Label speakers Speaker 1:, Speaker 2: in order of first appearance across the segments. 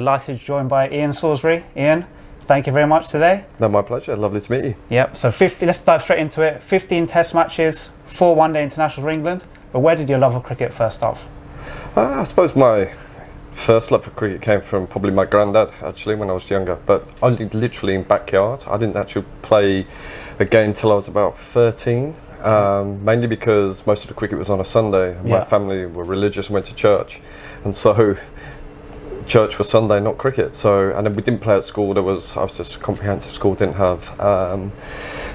Speaker 1: delighted to join by Ian Salisbury. Ian, thank you very much today.
Speaker 2: No, my pleasure. Lovely to meet you.
Speaker 1: Yep, so let's dive straight into it. 15 test matches, 4 one-day internationals for England. But where did your love of cricket first start?
Speaker 2: I suppose my first love for cricket came from probably my granddad, actually, when I was younger. But only literally in backyard. I didn't actually play a game till I was about 13. Mainly because most of the cricket was on a Sunday. My family were religious and went to church, and so church was Sunday, not cricket. So, and then we didn't play at school. I was just a comprehensive school, didn't have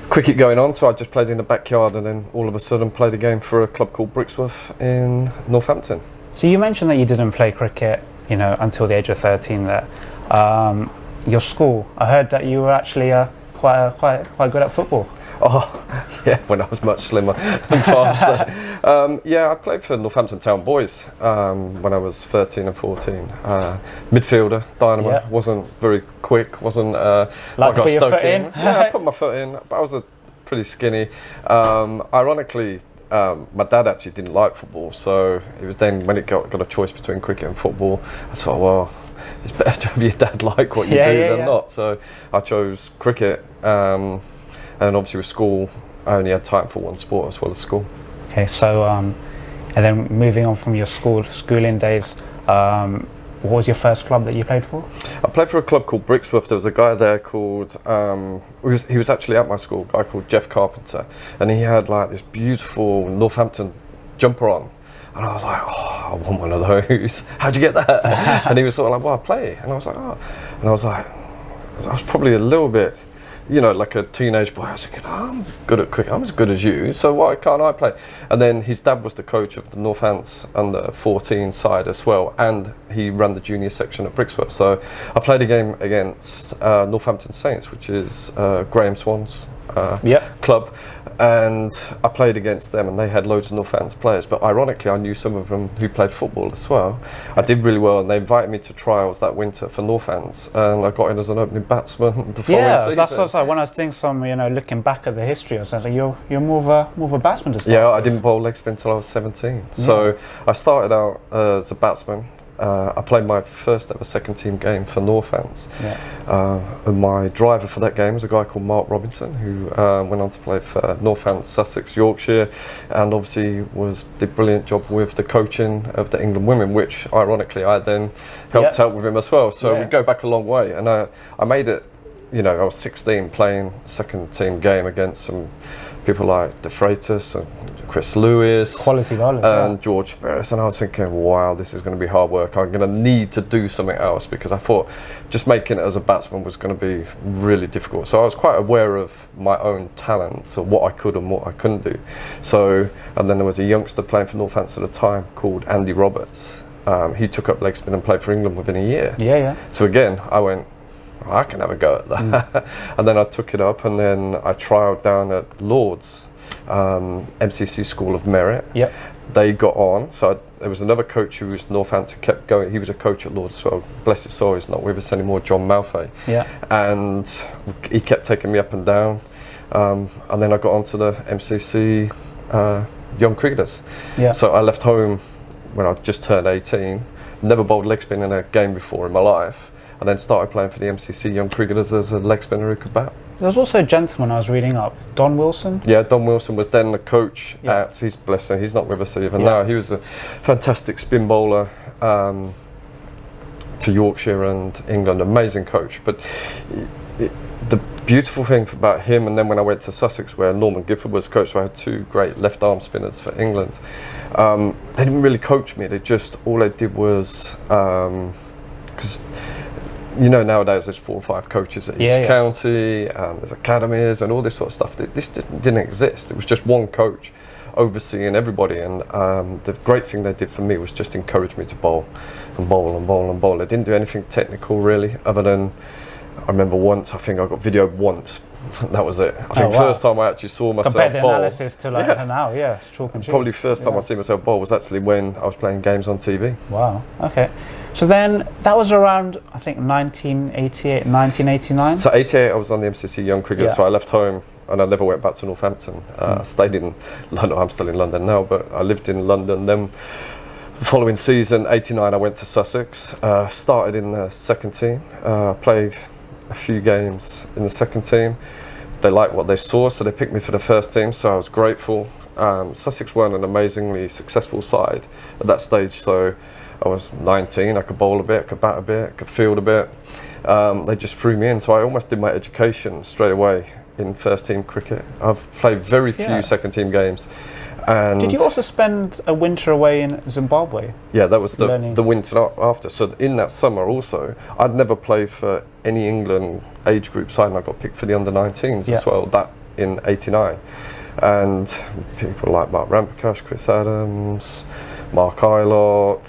Speaker 2: cricket going on, so I just played in the backyard, and then all of a sudden played a game for a club called Brixworth in Northampton.
Speaker 1: So you mentioned that you didn't play cricket, until the age of 13 there. Your school, I heard that you were actually quite good at football.
Speaker 2: Oh, yeah, when I was much slimmer and faster. I played for Northampton Town Boys when I was 13 and 14. Midfielder, dynamo, wasn't very quick, wasn't...
Speaker 1: like to put your foot in?
Speaker 2: Yeah, I put my foot in, but I was pretty skinny. Ironically, my dad actually didn't like football, so it was then when it got a choice between cricket and football, I thought, well, it's better to have your dad like what you do than not. So I chose cricket. And obviously with school, I only had time for one sport as well as school.
Speaker 1: Okay, so and then moving on from your schooling days, what was your first club that you played for?
Speaker 2: I played for a club called Brixworth. There was a guy there called, he was actually at my school, a guy called Jeff Carpenter, and he had like this beautiful Northampton jumper on. And I was like, oh, I want one of those. How'd you get that? And he was sort of like, well, I play. And I was like, oh. And I was probably a little bit, like a teenage boy. I was thinking, I'm good at cricket, I'm as good as you, so why can't I play? And then his dad was the coach of the Northants under 14 side as well, and he ran the junior section at Brixworth. So I played a game against Northampton Saints, which is Graham Swan's club, and I played against them, and they had loads of Northants players, but ironically I knew some of them who played football as well. I did really well, and they invited me to trials that winter for Northants, and I got in as an opening batsman the following season.
Speaker 1: That's what when I was doing some, looking back at the history or something, you're more of a batsman to start with.
Speaker 2: I didn't bowl leg spin until I was 17. So I started out as a batsman. I played my first ever second team game for Northants. And my driver for that game was a guy called Mark Robinson, who went on to play for Northants, Sussex, Yorkshire, and obviously did a brilliant job with the coaching of the England women, which ironically I then helped out with him as well. So we go back a long way, and I made it. I was 16 playing second team game against some people like De Freitas and Chris Lewis,
Speaker 1: quality bowlers,
Speaker 2: and George Ferris, and I was thinking, wow, this is going to be hard work. I'm going to need to do something else, because I thought just making it as a batsman was going to be really difficult. So I was quite aware of my own talents, or what I could and what I couldn't do. So, and then there was a youngster playing for Northants at the time called Andy Roberts. He took up leg spin and played for England within a year. So again, I went, I can have a go at that. And then I took it up, and then I trialled down at Lord's, MCC School of Merit. They got on, so there was another coach who was Northampton, kept going. He was a coach at Lord's, so bless his soul, he's not with us anymore, John Malfay. And he kept taking me up and down, and then I got onto the MCC Young Cricketers. So I left home when I just turned 18, never bowled leg spin in a game before in my life, and then started playing for the MCC Young Cricketers as a leg spinner who could bat.
Speaker 1: There was also a gentleman I was reading up, Don Wilson.
Speaker 2: Yeah, Don Wilson was then the coach at, he's blessed him, he's not with us even now. He was a fantastic spin bowler for Yorkshire and England, amazing coach. But the beautiful thing about him, and then when I went to Sussex where Norman Gifford was coach, so I had 2 great left arm spinners for England. They didn't really coach me, all they did was, because nowadays there's 4 or 5 coaches at each county, and there's academies and all this sort of stuff. This didn't exist. It was just one coach overseeing everybody, and the great thing they did for me was just encourage me to bowl and bowl and bowl and bowl. They didn't do anything technical really, other than I remember once, I think I got videoed once. That was it. I think first time I actually saw myself bowl.
Speaker 1: Compare the analysis to now, it's chalk and cheese.
Speaker 2: Probably first time I see myself bowl was actually when I was playing games on TV.
Speaker 1: Wow, okay. So then that was around, I think, 1988, 1989?
Speaker 2: So 88 I was on the MCC Young Cricket, so I left home and I never went back to Northampton. I stayed in London, I'm still in London now, but I lived in London then following season, 89, I went to Sussex, started in the second team, played a few games in the second team. They liked what they saw, so they picked me for the first team, so I was grateful. Sussex weren't an amazingly successful side at that stage, so I was 19, I could bowl a bit, I could bat a bit, I could field a bit. They just threw me in, so I almost did my education straight away in first team cricket. I've played very few second team games. And
Speaker 1: did you also spend a winter away in Zimbabwe?
Speaker 2: Yeah, that was the winter after. So in that summer also, I'd never played for any England age group side, and I got picked for the under-19s as well, that in 89. And people like Mark Ramprakash, Chris Adams, Mark Ilott,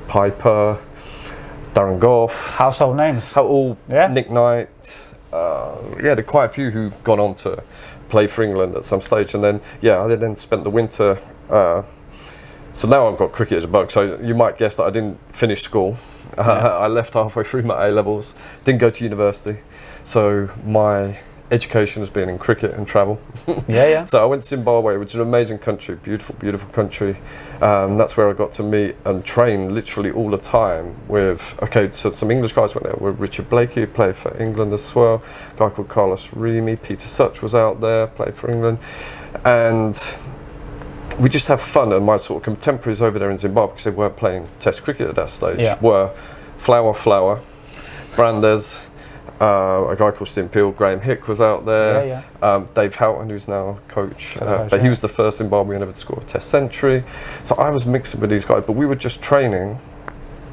Speaker 2: Piper, Darren Gough.
Speaker 1: Household names.
Speaker 2: Nick Knight. There are quite a few who've gone on to play for England at some stage, and then I then spent the winter. So now I've got cricket as a bug. So you might guess that I didn't finish school. I left halfway through my A levels. Didn't go to university. So my education has been in cricket and travel. So I went to Zimbabwe, which is an amazing country, beautiful, beautiful country. That's where I got to meet and train literally all the time with, so some English guys went there with Richard Blakey, who played for England as well, a guy called Carlos Remy, Peter Such was out there, played for England. And we just have fun, and my sort of contemporaries over there in Zimbabwe, because they weren't playing Test cricket at that stage, were Flower, Brandes, a guy called Sim Peel, Graham Hick was out there, Dave Houghton, who's now coach, but he was the first Zimbabwean ever to score a Test century. So I was mixing with these guys, but we were just training,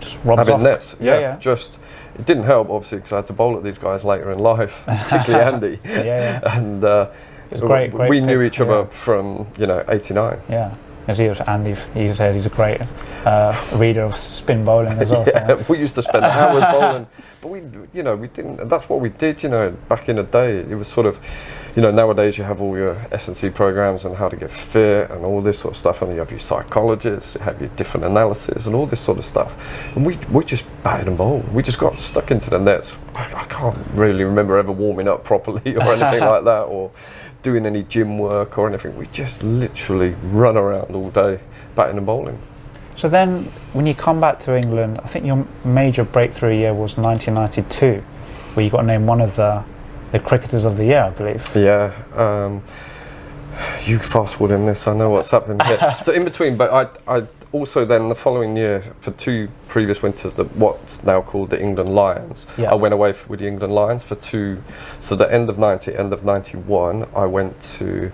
Speaker 1: just
Speaker 2: having nets. Just it didn't help obviously, because I had to bowl at these guys later in life, particularly Andy. And
Speaker 1: it was great
Speaker 2: we knew each other from 89.
Speaker 1: As Andy, he said he's a great reader of spin bowling as well.
Speaker 2: We used to spend hours bowling, but we didn't. And that's what we did. Back in the day, it was sort of, nowadays you have all your S&C programs and how to get fit and all this sort of stuff, and you have your psychologists, you have your different analysis and all this sort of stuff. And we just batted and bowled. We just got stuck into the nets. I can't really remember ever warming up properly or anything like that, or doing any gym work or anything. We just literally run around all day batting and bowling.
Speaker 1: So then when you come back to England, I think your major breakthrough year was 1992, where you got named one of the cricketers of the year, I believe.
Speaker 2: You fast forward in this, I know what's happening here. So in between, but I also then the following year, for 2 previous winters, what's now called the England Lions, I went away with the England Lions for 2. So the end of 90, end of 91, I went to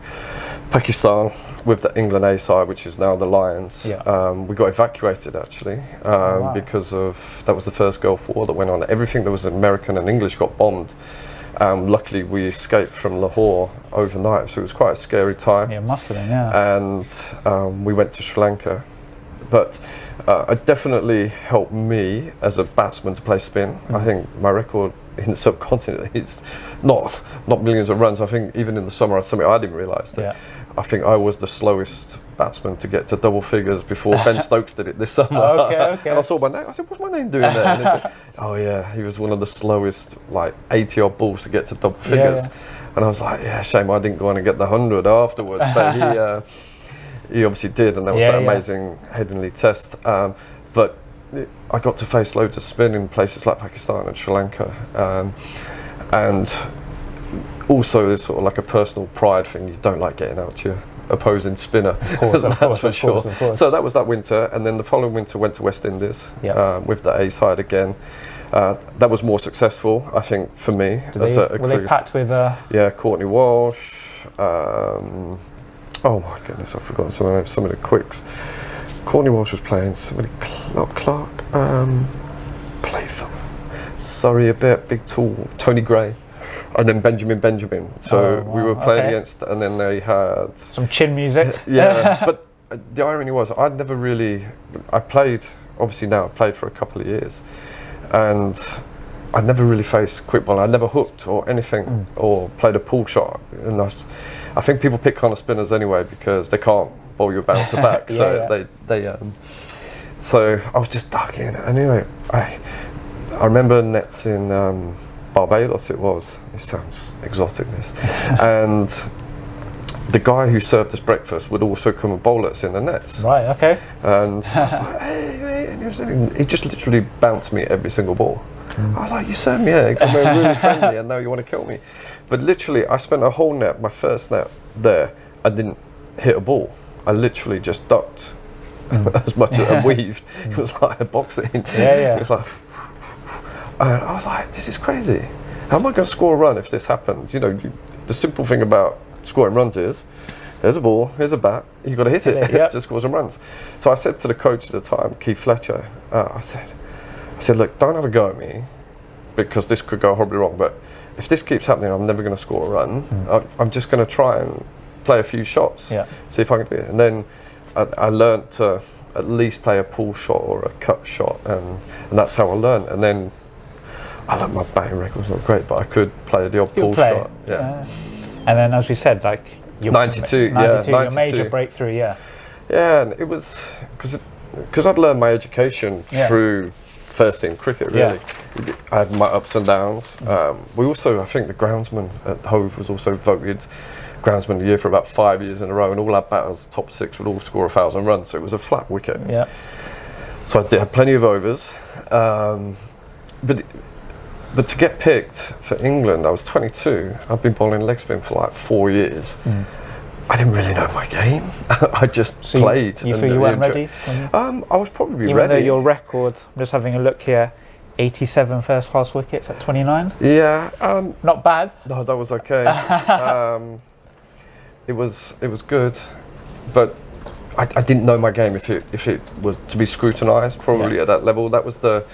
Speaker 2: Pakistan with the England A side, which is now the Lions. We got evacuated actually because that was the first Gulf War that went on. Everything that was American and English got bombed. Luckily we escaped from Lahore overnight, so it was quite a scary time.
Speaker 1: Yeah, must have been,
Speaker 2: And we went to Sri Lanka. But it definitely helped me as a batsman to play spin. I think my record in the subcontinent is not millions of runs. I think even in the summer, something I didn't realise that I think I was the slowest batsman to get to double figures before Ben Stokes did it this summer. And I saw my name. I said, "What's my name doing there?" And they said, "Oh yeah, he was one of the slowest, like 80-odd balls to get to double figures." And I was like, "Yeah, shame I didn't go on and get the 100 afterwards." But he obviously did, and that was that amazing Headingley Test. But I got to face loads of spin in places like Pakistan and Sri Lanka, and also there's sort of like a personal pride thing. You don't like getting out to your opposing spinner,
Speaker 1: of course,
Speaker 2: that's for sure.
Speaker 1: Of course.
Speaker 2: So that was that winter, and then the following winter went to West Indies with the A side again. That was more successful, I think, for me.
Speaker 1: Were they packed with?
Speaker 2: Courtney Walsh. Oh my goodness, I've forgotten some of the quicks. Courtney Walsh was playing, somebody, Clark, played for Surrey a bit, big tall, Tony Gray, and then Benjamin. So we were playing against, and then they had
Speaker 1: some chin music.
Speaker 2: But the irony was, I played for a couple of years, and I never really faced quick ball. I never hooked or anything, or played a pull shot. And I think people pick on the spinners anyway because they can't bowl you a bouncer back. So I was just ducking. Anyway, I remember nets in Barbados. It sounds exotic, this, and the guy who served us breakfast would also come and bowl us in the nets.
Speaker 1: Right. Okay.
Speaker 2: And I was like, hey, mate. And he just literally bounced me every single ball. I was like, you served me eggs and we're really friendly and now you want to kill me. But literally, I spent a whole net, my first net there, I didn't hit a ball. I literally just ducked as much as I weaved. It was like a boxing. It was like, and I was like, this is crazy. How am I going to score a run if this happens? You know, the simple thing about scoring runs is, there's a ball, here's a bat, you've got to hit it to score some runs. So I said to the coach at the time, Keith Fletcher, I said, look, don't have a go at me, because this could go horribly wrong, but if this keeps happening, I'm never going to score a run. I'm just going to try and play a few shots, see if I can do it. And then I learned to at least play a pull shot or a cut shot, and that's how I learned. And then I learned my batting record was not great, but I could play the odd pull shot.
Speaker 1: And then, as we said, like,
Speaker 2: 92,
Speaker 1: your major breakthrough,
Speaker 2: Yeah, and it was because I'd learned my education through first team cricket, really. I had my ups and downs. We also, I think the groundsman at Hove was also voted groundsman of the year for about 5 years in a row, and all our batters, top six, would all score 1,000 runs, so it was a flat wicket. So I had plenty of overs, but to get picked for England, I was 22. I'd been bowling leg spin for like 4 years. I didn't really know my game. I just played.
Speaker 1: You feel you weren't ready?
Speaker 2: I was probably
Speaker 1: Even
Speaker 2: ready.
Speaker 1: though your record, I'm just having a look here, 87 first class wickets at 29?
Speaker 2: Yeah.
Speaker 1: Not bad.
Speaker 2: No, that was okay. It was good, but I didn't know my game if it was to be scrutinised probably at that level. That was the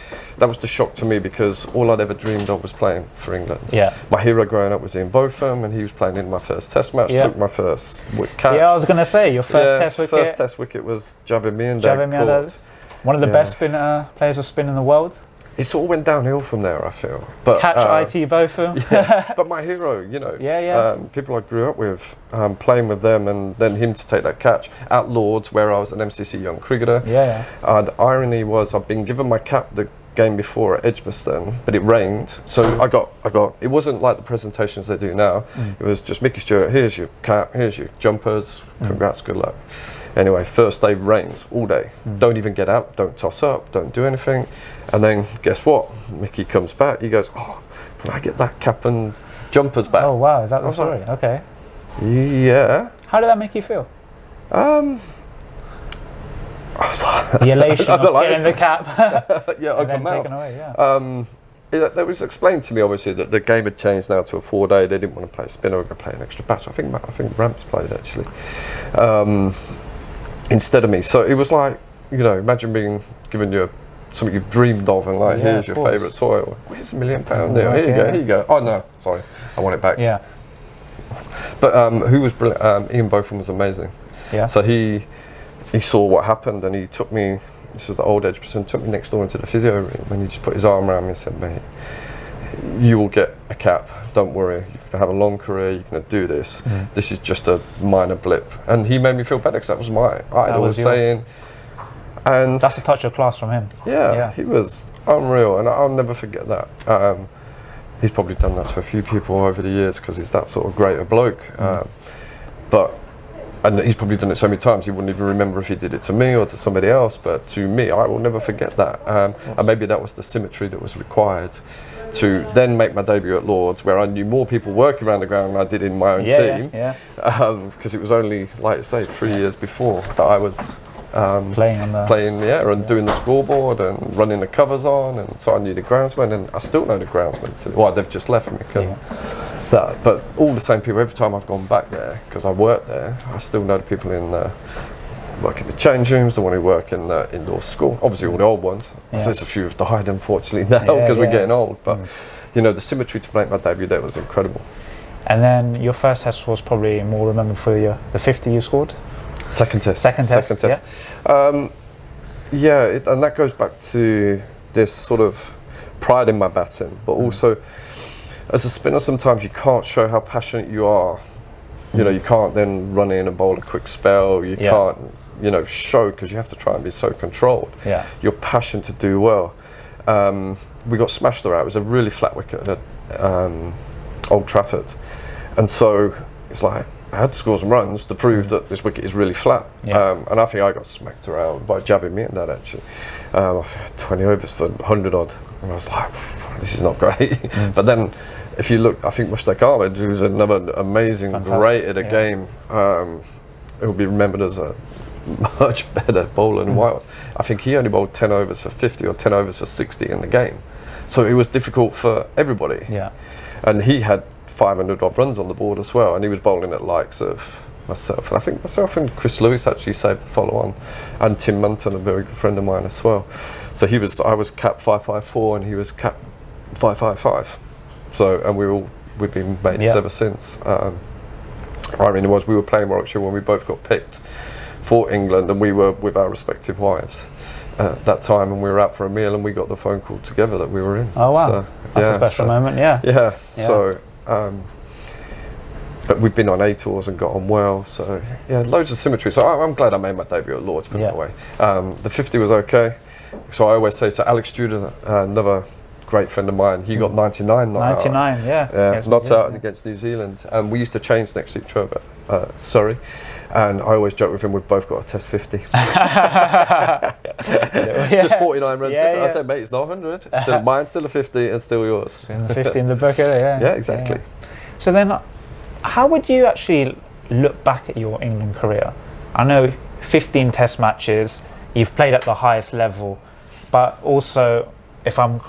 Speaker 2: shock to me, because all I'd ever dreamed of was playing for England. My hero growing up was Ian Botham, and he was playing in my first Test match. Took my first catch.
Speaker 1: I was going to say your first Test wicket.
Speaker 2: First Test wicket was Javed Miandad.
Speaker 1: One of the best players of spin in the world.
Speaker 2: It sort of went downhill from there, I feel. But
Speaker 1: Catch IT Botham.
Speaker 2: But my hero, you know, people I grew up with, playing with them, and then him to take that catch at Lords, where I was an MCC young cricketer. The irony was I'd been given my cap the game before at Edgbaston, but it rained, so I got. It wasn't like the presentations they do now. It was just Mickey Stewart. Here's your cap. Here's your jumpers. Congrats. Good luck. Anyway, first day rains all day. Don't even get out, don't toss up, don't do anything. And then guess what? Mickey comes back, he goes, oh, can I get that cap and jumpers back?
Speaker 1: Oh wow, is that the story? Like, okay.
Speaker 2: Yeah.
Speaker 1: How did that make you feel?
Speaker 2: I was like,
Speaker 1: the elation of getting the cap.
Speaker 2: open mouth.
Speaker 1: Taken away,
Speaker 2: That was explained to me, obviously, that the game had changed now to a 4-day. They didn't want to play a spinner, they were going to play an extra batch. I think Ramps played, actually. Instead of me. So it was like, you know, imagine being given you something you've dreamed of, and like, here's your favourite toy. Where's £1 million? Here you go. Oh no, sorry, I want it back. But who was brilliant? Ian Botham was amazing. So he saw what happened, and he took me. This was the old Edgbaston. Took me next door into the physio room, and he just put his arm around me and said, "Mate, you will get a cap. Don't worry. You're going to have a long career. You're going to do this. This is just a minor blip." And he made me feel better, because that was my idol saying. And
Speaker 1: that's a touch of class from him.
Speaker 2: He was unreal, and I'll never forget that. He's probably done that to a few people over the years, because he's that sort of great a bloke. And he's probably done it so many times he wouldn't even remember if he did it to me or to somebody else, but to me, I will never forget that. And maybe that was the symmetry that was required to then make my debut at Lords, where I knew more people working around the ground than I did in my own team. Because it was only, like I say, 3 years before that I was playing and doing the scoreboard and running the covers on, and so I knew the groundsman, and I still know the groundsman. Well, they've just left me. But all the same people, every time I've gone back there, because I worked there, I still know the people in work in the change rooms, the one who work in the indoor school, obviously all the old ones. There's a few have died, unfortunately, now, because we're getting old, but you know, the symmetry to make my debut there was incredible.
Speaker 1: And then your first test was probably more remembered for the 50 you scored?
Speaker 2: Second test.
Speaker 1: Second test.
Speaker 2: And that goes back to this sort of pride in my batting, but also as a spinner, sometimes you can't show how passionate you are. You know, you can't then run in and bowl a quick spell. You can't, you know, show, because you have to try and be so controlled. Your passion to do well. We got smashed around. It was a really flat wicket at Old Trafford, and so it's like I had to score some runs to prove that this wicket is really flat.
Speaker 1: Yeah.
Speaker 2: And I think I got smacked around by jabbing me in that actually. I had 20 overs for 100 odd. And I was like, this is not great. But then if you look, I think Mushtaq Ahmed, who's another amazing, great at a game, he'll be remembered as a much better bowler than White was. I think he only bowled 10 overs for 50 or 10 overs for 60 in the game. So it was difficult for everybody.
Speaker 1: Yeah.
Speaker 2: And he had 500 odd runs on the board as well, and he was bowling at likes of myself. And I think myself and Chris Lewis actually saved the follow-on, and Tim Munton, a very good friend of mine as well. So I was cap 554 and he was cap 555. So, and we've been mates ever since. Irony was, we were playing Warwickshire when we both got picked for England, and we were with our respective wives at that time, and we were out for a meal, and we got the phone call together that we were in.
Speaker 1: Oh wow,
Speaker 2: so,
Speaker 1: that's a special moment. Yeah.
Speaker 2: So, but we've been on A tours and got on well. So yeah, loads of symmetry. So I'm glad I made my debut at Lord's, put it that way. The 50 was okay. So I always say, so Alex Tudor, another great friend of mine, he got 99.
Speaker 1: 99,
Speaker 2: not out against New Zealand, and we used to change next to each other. Sorry. And I always joke with him, we've both got a test 50. Just 49 runs different. I said, mate, it's not 100. It's still mine, still a 50, and still yours.
Speaker 1: In the 50 in the book,
Speaker 2: Yeah, exactly.
Speaker 1: So then, how would you actually look back at your England career? I know 15 test matches, you've played at the highest level, but also, if I'm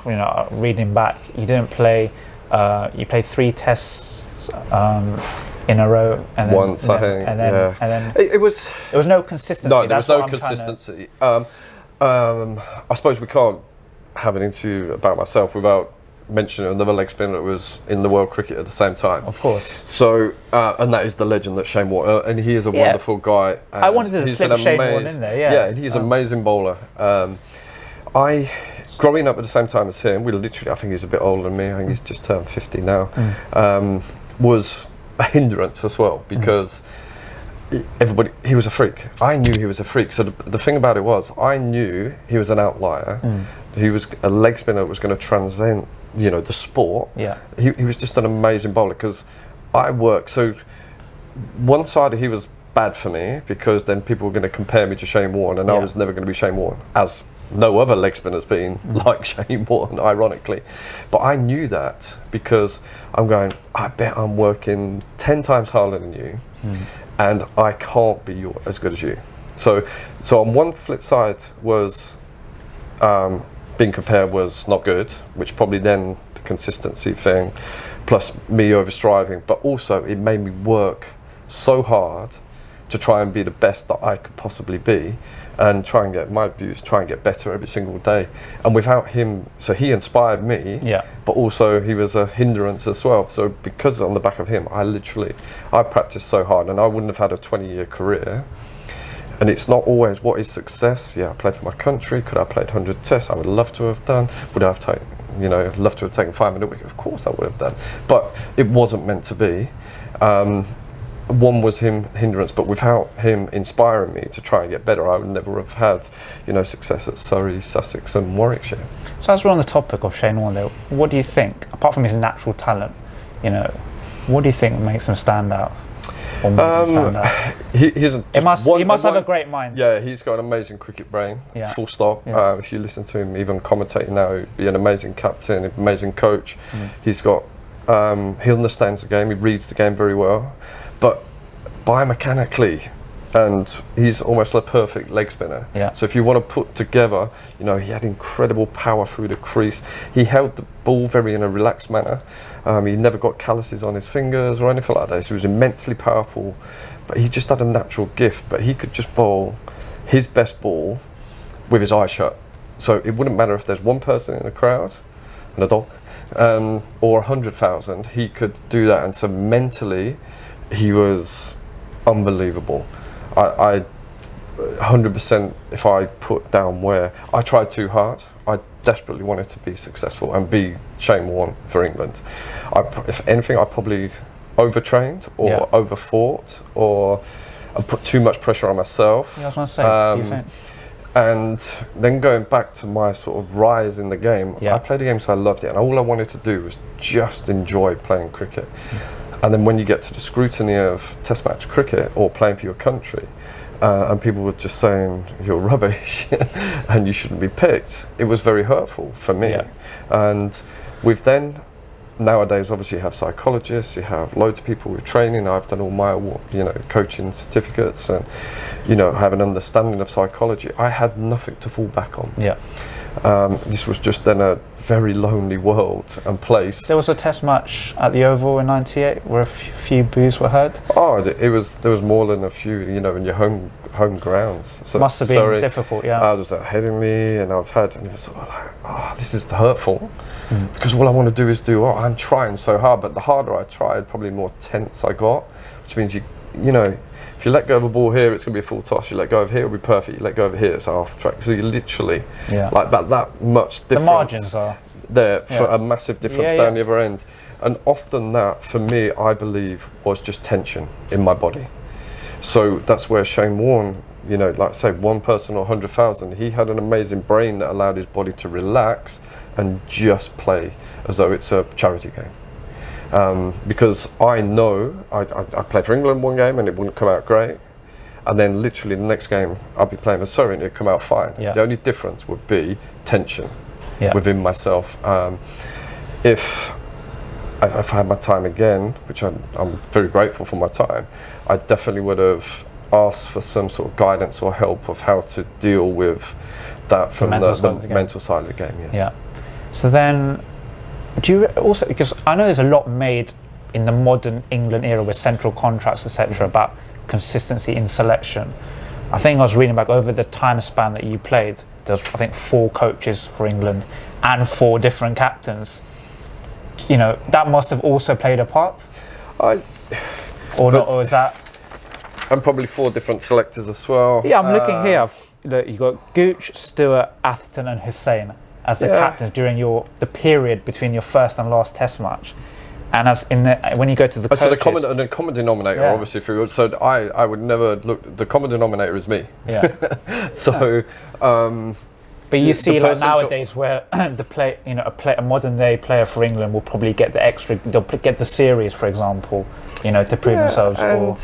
Speaker 1: reading back, you didn't play, you played 3 tests in a row, and then
Speaker 2: once I think,
Speaker 1: and then
Speaker 2: it was
Speaker 1: no consistency.
Speaker 2: No, there was no consistency. I suppose we can't have an interview about myself without mentioning another leg spinner that was in the world cricket at the same time.
Speaker 1: Of course.
Speaker 2: So, and that is the legend that Shane Warne, and he is a wonderful guy.
Speaker 1: I wanted to slip Shane Warne in there. Yeah,
Speaker 2: he's an amazing bowler. Growing up at the same time as him, we literally, I think he's a bit older than me. I think he's just turned 50 now. Was a hindrance as well, because he was a freak. I knew he was a freak. So the thing about it was, I knew he was an outlier. He was a leg spinner that was going to transcend, the sport.
Speaker 1: Yeah.
Speaker 2: He was just an amazing bowler, because I worked. So one side, he was bad for me, because then people were going to compare me to Shane Warne, and I was never going to be Shane Warne, as no other leg spinner's been like Shane Warne, ironically. But I knew that, because I'm going, I bet I'm working 10 times harder than you, and I can't be as good as you. So on one flip side was being compared was not good, which probably then the consistency thing, plus me overstriving, but also it made me work so hard to try and be the best that I could possibly be, and try and get better every single day. And without him, so he inspired me, but also he was a hindrance as well. So because on the back of him, I practiced so hard, and I wouldn't have had a 20-year career. And it's not always what is success. Yeah, I played for my country. Could I have played 100 tests? I would love to have done. Would I have taken, love to have taken 5-minute wicket? Of course I would have done. But it wasn't meant to be. One was him hindrance, but without him inspiring me to try and get better, I would never have had, success at Surrey, Sussex, and Warwickshire.
Speaker 1: So as we're on the topic of Shane Warne, what do you think, apart from his natural talent, what do you think makes him stand out? Or make him stand out? He must have a great mind.
Speaker 2: Yeah, he's got an amazing cricket brain.
Speaker 1: Yeah.
Speaker 2: Full stop.
Speaker 1: Yeah.
Speaker 2: If you listen to him, even commentating now, he'd be an amazing captain, an amazing coach. He's got, he understands the game. He reads the game very well. But biomechanically, and he's almost like a perfect leg spinner.
Speaker 1: Yeah.
Speaker 2: So if you want to put together, he had incredible power through the crease. He held the ball very in a relaxed manner. He never got calluses on his fingers or anything like that. So he was immensely powerful, but he just had a natural gift. But he could just bowl his best ball with his eyes shut. So it wouldn't matter if there's one person in the crowd and a dog, or 100,000. He could do that, and so mentally, he was unbelievable. I 100%, if I put down where I tried too hard, I desperately wanted to be successful and be Shane Warne for England. If anything, I probably overtrained or overfought, or I put too much pressure on myself.
Speaker 1: Yeah, I was going to say, do you think?
Speaker 2: And then going back to my sort of rise in the game, I played the game so I loved it, and all I wanted to do was just enjoy playing cricket. And then when you get to the scrutiny of Test match cricket or playing for your country, and people were just saying you're rubbish and you shouldn't be picked, it was very hurtful for me.
Speaker 1: Yeah.
Speaker 2: And we've then, nowadays obviously you have psychologists, you have loads of people with training. I've done all my coaching certificates and have an understanding of psychology. I had nothing to fall back on.
Speaker 1: Yeah.
Speaker 2: This was just then a very lonely world and place.
Speaker 1: There was a test match at the Oval in '98 where a few boos were heard.
Speaker 2: Oh, there was more than a few, in your home grounds. So
Speaker 1: must have been difficult, yeah.
Speaker 2: I was at Headingley and I've had, and it was sort of like, this is hurtful, because all I want to do is I'm trying so hard, but the harder I tried, probably more tense I got, which means if you let go of a ball here, it's going to be a full toss. You let go of here, it'll be perfect. You let go of here, it's half track. So you literally, like that much difference.
Speaker 1: The margins are
Speaker 2: there for a massive difference down the other end. And often that, for me, I believe, was just tension in my body. So that's where Shane Warne, like I say, one person or 100,000, he had an amazing brain that allowed his body to relax and just play as though it's a charity game. Because I know I played for England one game and it wouldn't come out great, and then literally the next game I'd be playing for Surrey and it'd come out fine. The only difference would be tension within myself. If I had my time again, which I'm very grateful for my time, I definitely would have asked for some sort of guidance or help of how to deal with that from the mental side of the game. Yes.
Speaker 1: Yeah. So then, do you also, because I know there's a lot made in the modern England era with central contracts, etc., about consistency in selection. I think I was reading back over the time span that you played, there's I think 4 coaches for England and 4 different captains. That must have also played a part? Or not, or is that?
Speaker 2: And probably 4 different selectors as well.
Speaker 1: Yeah, I'm looking here. You've got Gooch, Stewart, Atherton and Hussain as the captains during the period between your first and last test match. And as when you go to the coaches,
Speaker 2: so the common denominator, obviously, so I would never look. The common denominator is me.
Speaker 1: Yeah.
Speaker 2: So.
Speaker 1: But you see, like nowadays, where a modern day player for England will probably get the extra. They'll get the series, for example, to prove themselves, or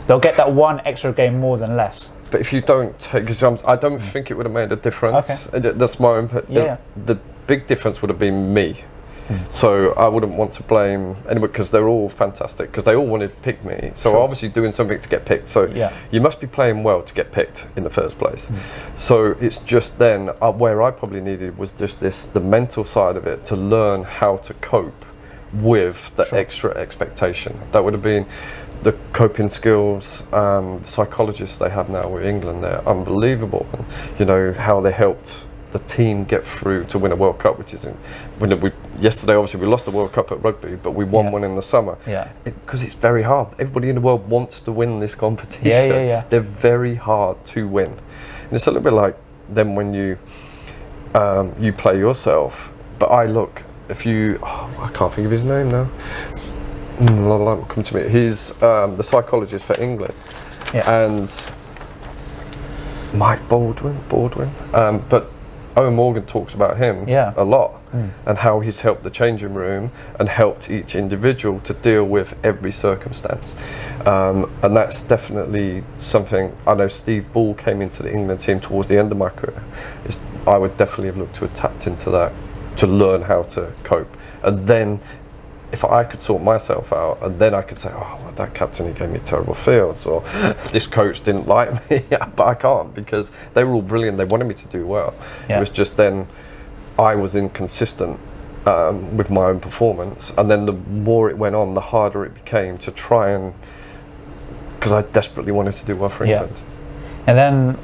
Speaker 1: they'll get that one extra game more than less.
Speaker 2: But if you don't take, because I don't think it would have made a difference. Okay. That's my own. The big difference would have been me. So I wouldn't want to blame anyone, because they're all fantastic, because they all wanted to pick me. So obviously doing something to get picked. So you must be playing well to get picked in the first place. So it's just then where I probably needed was just the mental side of it, to learn how to cope with the extra expectation. That would have been the coping skills. The psychologists they have now with England, they're unbelievable. And how they helped the team get through to win a World Cup, which is yesterday obviously we lost the World Cup at rugby, but we won one in the summer. Because it's very hard. Everybody in the world wants to win this competition. They're very hard to win, and it's a little bit like them when you play yourself. But I can't think of his name now. Come to me. He's the psychologist for England, and Mike Baldwin. But Owen Morgan talks about him a lot, and how he's helped the changing room and helped each individual to deal with every circumstance. And that's definitely something. I know Steve Ball came into the England team towards the end of my career. I would definitely have looked to have tapped into that to learn how to cope. And then if I could sort myself out, and then I could say, that captain, he gave me terrible fields, or this coach didn't like me, but I can't, because they were all brilliant. They wanted me to do well. It was just then I was inconsistent with my own performance, and then the more it went on, the harder it became to try and, because I desperately wanted to do well for England.
Speaker 1: And then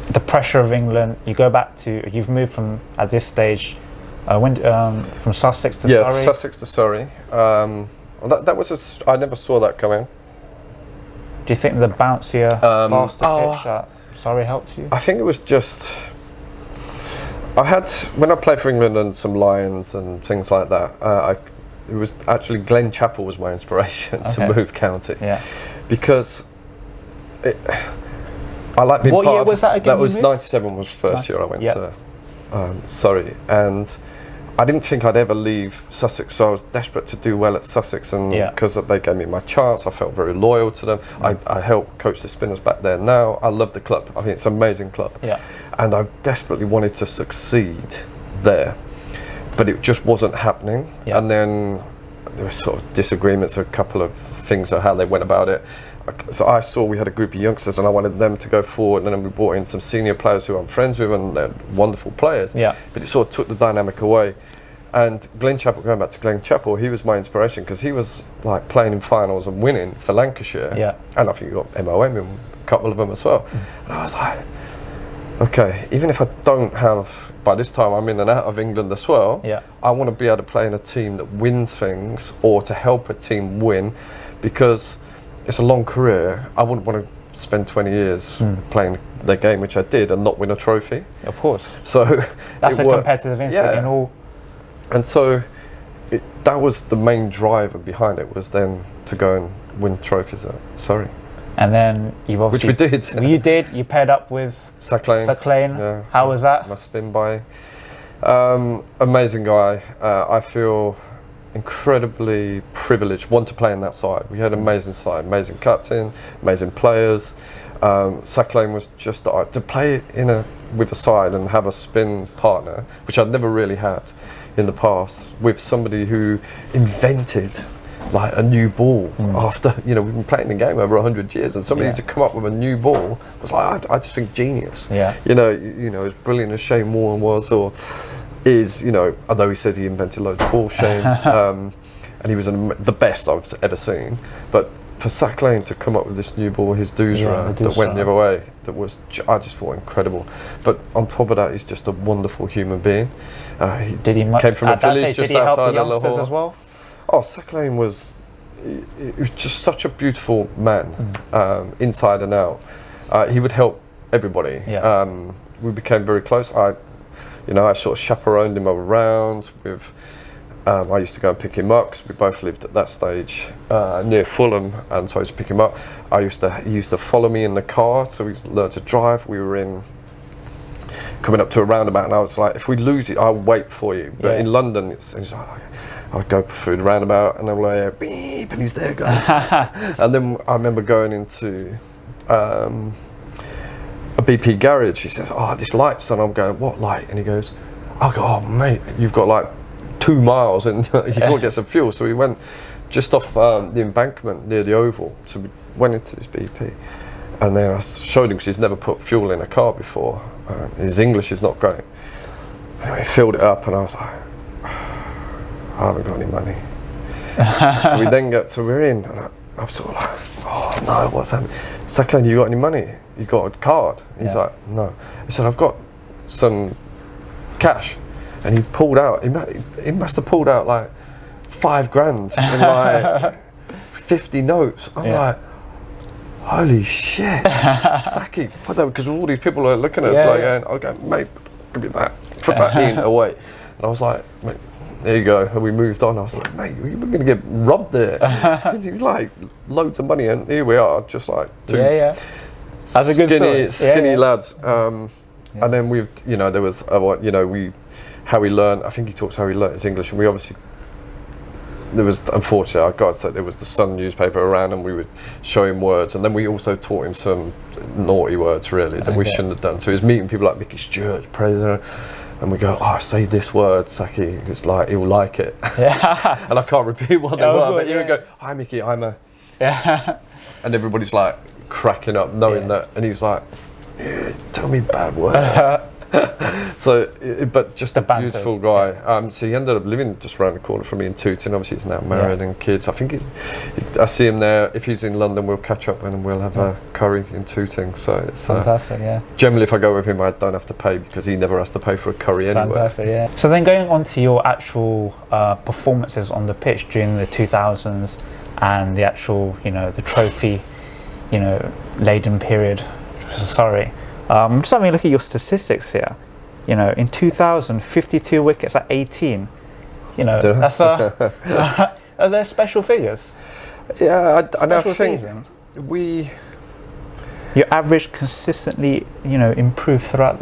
Speaker 1: the pressure of England, you've moved from, at this stage, from Sussex to Surrey?
Speaker 2: Yeah, Sussex to Surrey. That was I never saw that coming.
Speaker 1: Do you think the bouncier, faster pitch at Surrey helped you?
Speaker 2: I think it was just, when I played for England and some Lions and things like that, it was actually Glen Chappell was my inspiration to move county. Because I like being
Speaker 1: What year was that again?
Speaker 2: That was 97 was the first year I went to Surrey, and I didn't think I'd ever leave Sussex, so I was desperate to do well at Sussex, and because they gave me my chance, I felt very loyal to them. I helped coach the Spinners back there now. I love the club. I think it's an amazing club. And I desperately wanted to succeed there, but it just wasn't happening. And then there were sort of disagreements, a couple of things of how they went about it. So I saw we had a group of youngsters and I wanted them to go forward, and then we brought in some senior players who I'm friends with, and they're wonderful players. But it sort of took the dynamic away. And Glen Chappell, going back to Glen Chappell, he was my inspiration because he was like playing in finals and winning for Lancashire. And I think you got MOM in a couple of them as well. And I was like, okay, even if I don't have, by this time I'm in and out of England as well, I want to be able to play in a team that wins things, or to help a team win, because it's a long career. I wouldn't want to spend 20 years playing the game, which I did, and not win a trophy.
Speaker 1: Of course.
Speaker 2: So
Speaker 1: that's a competitive instinct in all.
Speaker 2: And so that was the main driver behind it, was then to go and win trophies at Surrey. And
Speaker 1: then you've obviously...
Speaker 2: Which we did.
Speaker 1: You did. You paired up with Saclane.
Speaker 2: Yeah.
Speaker 1: How was that?
Speaker 2: My spin by. Amazing guy. I feel incredibly privileged, to play in that side. We had an amazing side, amazing captain, amazing players. Saclane was just to play with a side and have a spin partner, which I'd never really had in the past, with somebody who invented like a new ball after, we've been playing the game over 100 years, and somebody to come up with a new ball was like, I just think genius. As brilliant as Shane Warne was, or is, although he said he invented loads of ball, Shane, and he was the best I've ever seen. But for Saclane to come up with this new ball, his Doosra, that went the other way, that was, I just thought, incredible. But on top of that, he's just a wonderful human being. He came from a village just outside of Lahore
Speaker 1: as well?
Speaker 2: Oh, Saclane was just such a beautiful man, inside and out. He would help everybody. We became very close. I sort of chaperoned him around with. I used to go and pick him up because we both lived at that stage near Fulham, and so I used to pick him up. He used to follow me in the car, so we learned to drive. We were coming up to a roundabout, and I was like, if we lose it, I'll wait for you. But in London, it's like, I'd go through the roundabout, and I'm like, beep, and he's there going. And then I remember going into a BP garage. He says, this light's on. I'm going, what light? And he goes, I go, oh mate, you've got like 2 miles and you got to get some fuel. So we went just off the embankment near the Oval. So we went into this BP, and then I showed him, because he's never put fuel in a car before. His English is not great. Anyway, he filled it up, and I was like, I haven't got any money. So we then we're in, and I'm sort of like, oh no, what's happening? Saclane, you got any money? You got a card? He's like, no. He said, I've got some cash. And he pulled out, he must have pulled out like 5 grand in like 50 notes. I'm like, holy shit, Saki, put that, because all these people are looking at us going, okay, mate, give me that, put that in away. And I was like, mate, there you go. And we moved on. I was like, mate, we're going to get robbed there. He's like, loads of money, and here we are, just like two
Speaker 1: That's a good
Speaker 2: skinny lads. And then there was, how he learned. I think he talks how he learned his English, and we obviously, unfortunately, I've got to say, there was the Sun newspaper around, and we would show him words, and then we also taught him some naughty words, really, that we shouldn't have done. So he was meeting people like Mickey Stewart, president, and we go, say this word, Saki, it's like, he'll like it. And I can't repeat what they were, but he would go, hi Mickey, I'm a... And everybody's like cracking up knowing that, and he was like, tell me bad words. But just a beautiful guy. So he ended up living just around the corner from me in Tooting. Obviously, he's now married and kids. I think I see him there. If he's in London, we'll catch up and we'll have a curry in Tooting. So it's
Speaker 1: fantastic.
Speaker 2: Generally, if I go with him, I don't have to pay, because he never has to pay for a curry anyway.
Speaker 1: Fantastic. So then, going on to your actual performances on the pitch during the 2000s and the actual, the trophy, laden period. Sorry. Just having a look at your statistics here. In 2000, 52 wickets at 18. That's are there special figures?
Speaker 2: Yeah, I don't think
Speaker 1: season.
Speaker 2: Your
Speaker 1: average consistently, improved throughout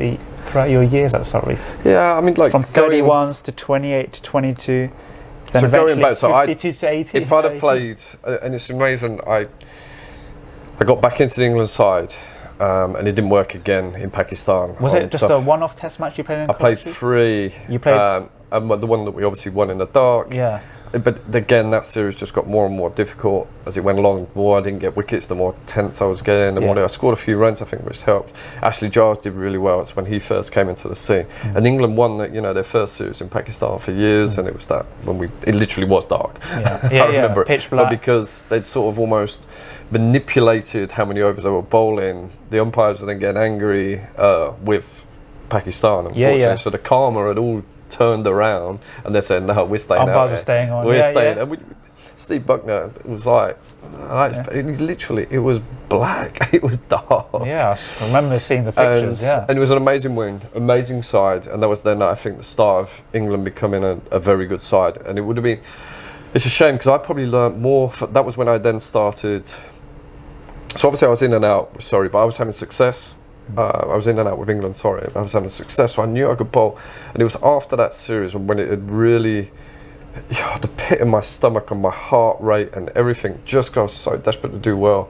Speaker 1: throughout your years at Surrey?
Speaker 2: Yeah, I mean, like
Speaker 1: from 31s to 28 to 22. Then
Speaker 2: so
Speaker 1: eventually
Speaker 2: going back, so
Speaker 1: 52 to 80.
Speaker 2: if I'd have played, and it's amazing, I got back into the England side, and it didn't work again in Pakistan.
Speaker 1: Was it just a one-off test match you played in?
Speaker 2: I played 3.
Speaker 1: You played,
Speaker 2: and the one that we obviously won in the dark.
Speaker 1: yeah.
Speaker 2: But again, that series just got more and more difficult as it went along. The more I didn't get wickets, the more tense I was getting. The more I scored a few runs, I think, which helped. Ashley Giles did really well. It's when he first came into the scene. And England won, their first series in Pakistan for years, and it was that when it literally was dark.
Speaker 1: Yeah,
Speaker 2: I remember
Speaker 1: pitch black.
Speaker 2: But because they'd sort of almost manipulated how many overs they were bowling, the umpires were then getting angry with Pakistan, unfortunately. So the karma had all turned around, and they said, "No, we're staying out."
Speaker 1: Umpires were staying on.
Speaker 2: We're staying. And Steve Buckner was like, it was black. It was dark.
Speaker 1: Yeah, I remember seeing the pictures.
Speaker 2: And it was an amazing win, amazing side, and that was then, I think, the start of England becoming a very good side. And it would have been. It's a shame because I probably learnt more. That was when I then started. So obviously I was in and out. But I was having success. I was in and out with England, I was having success, so I knew I could bowl. And it was after that series when it had really, the pit in my stomach and my heart rate and everything just got so desperate to do well.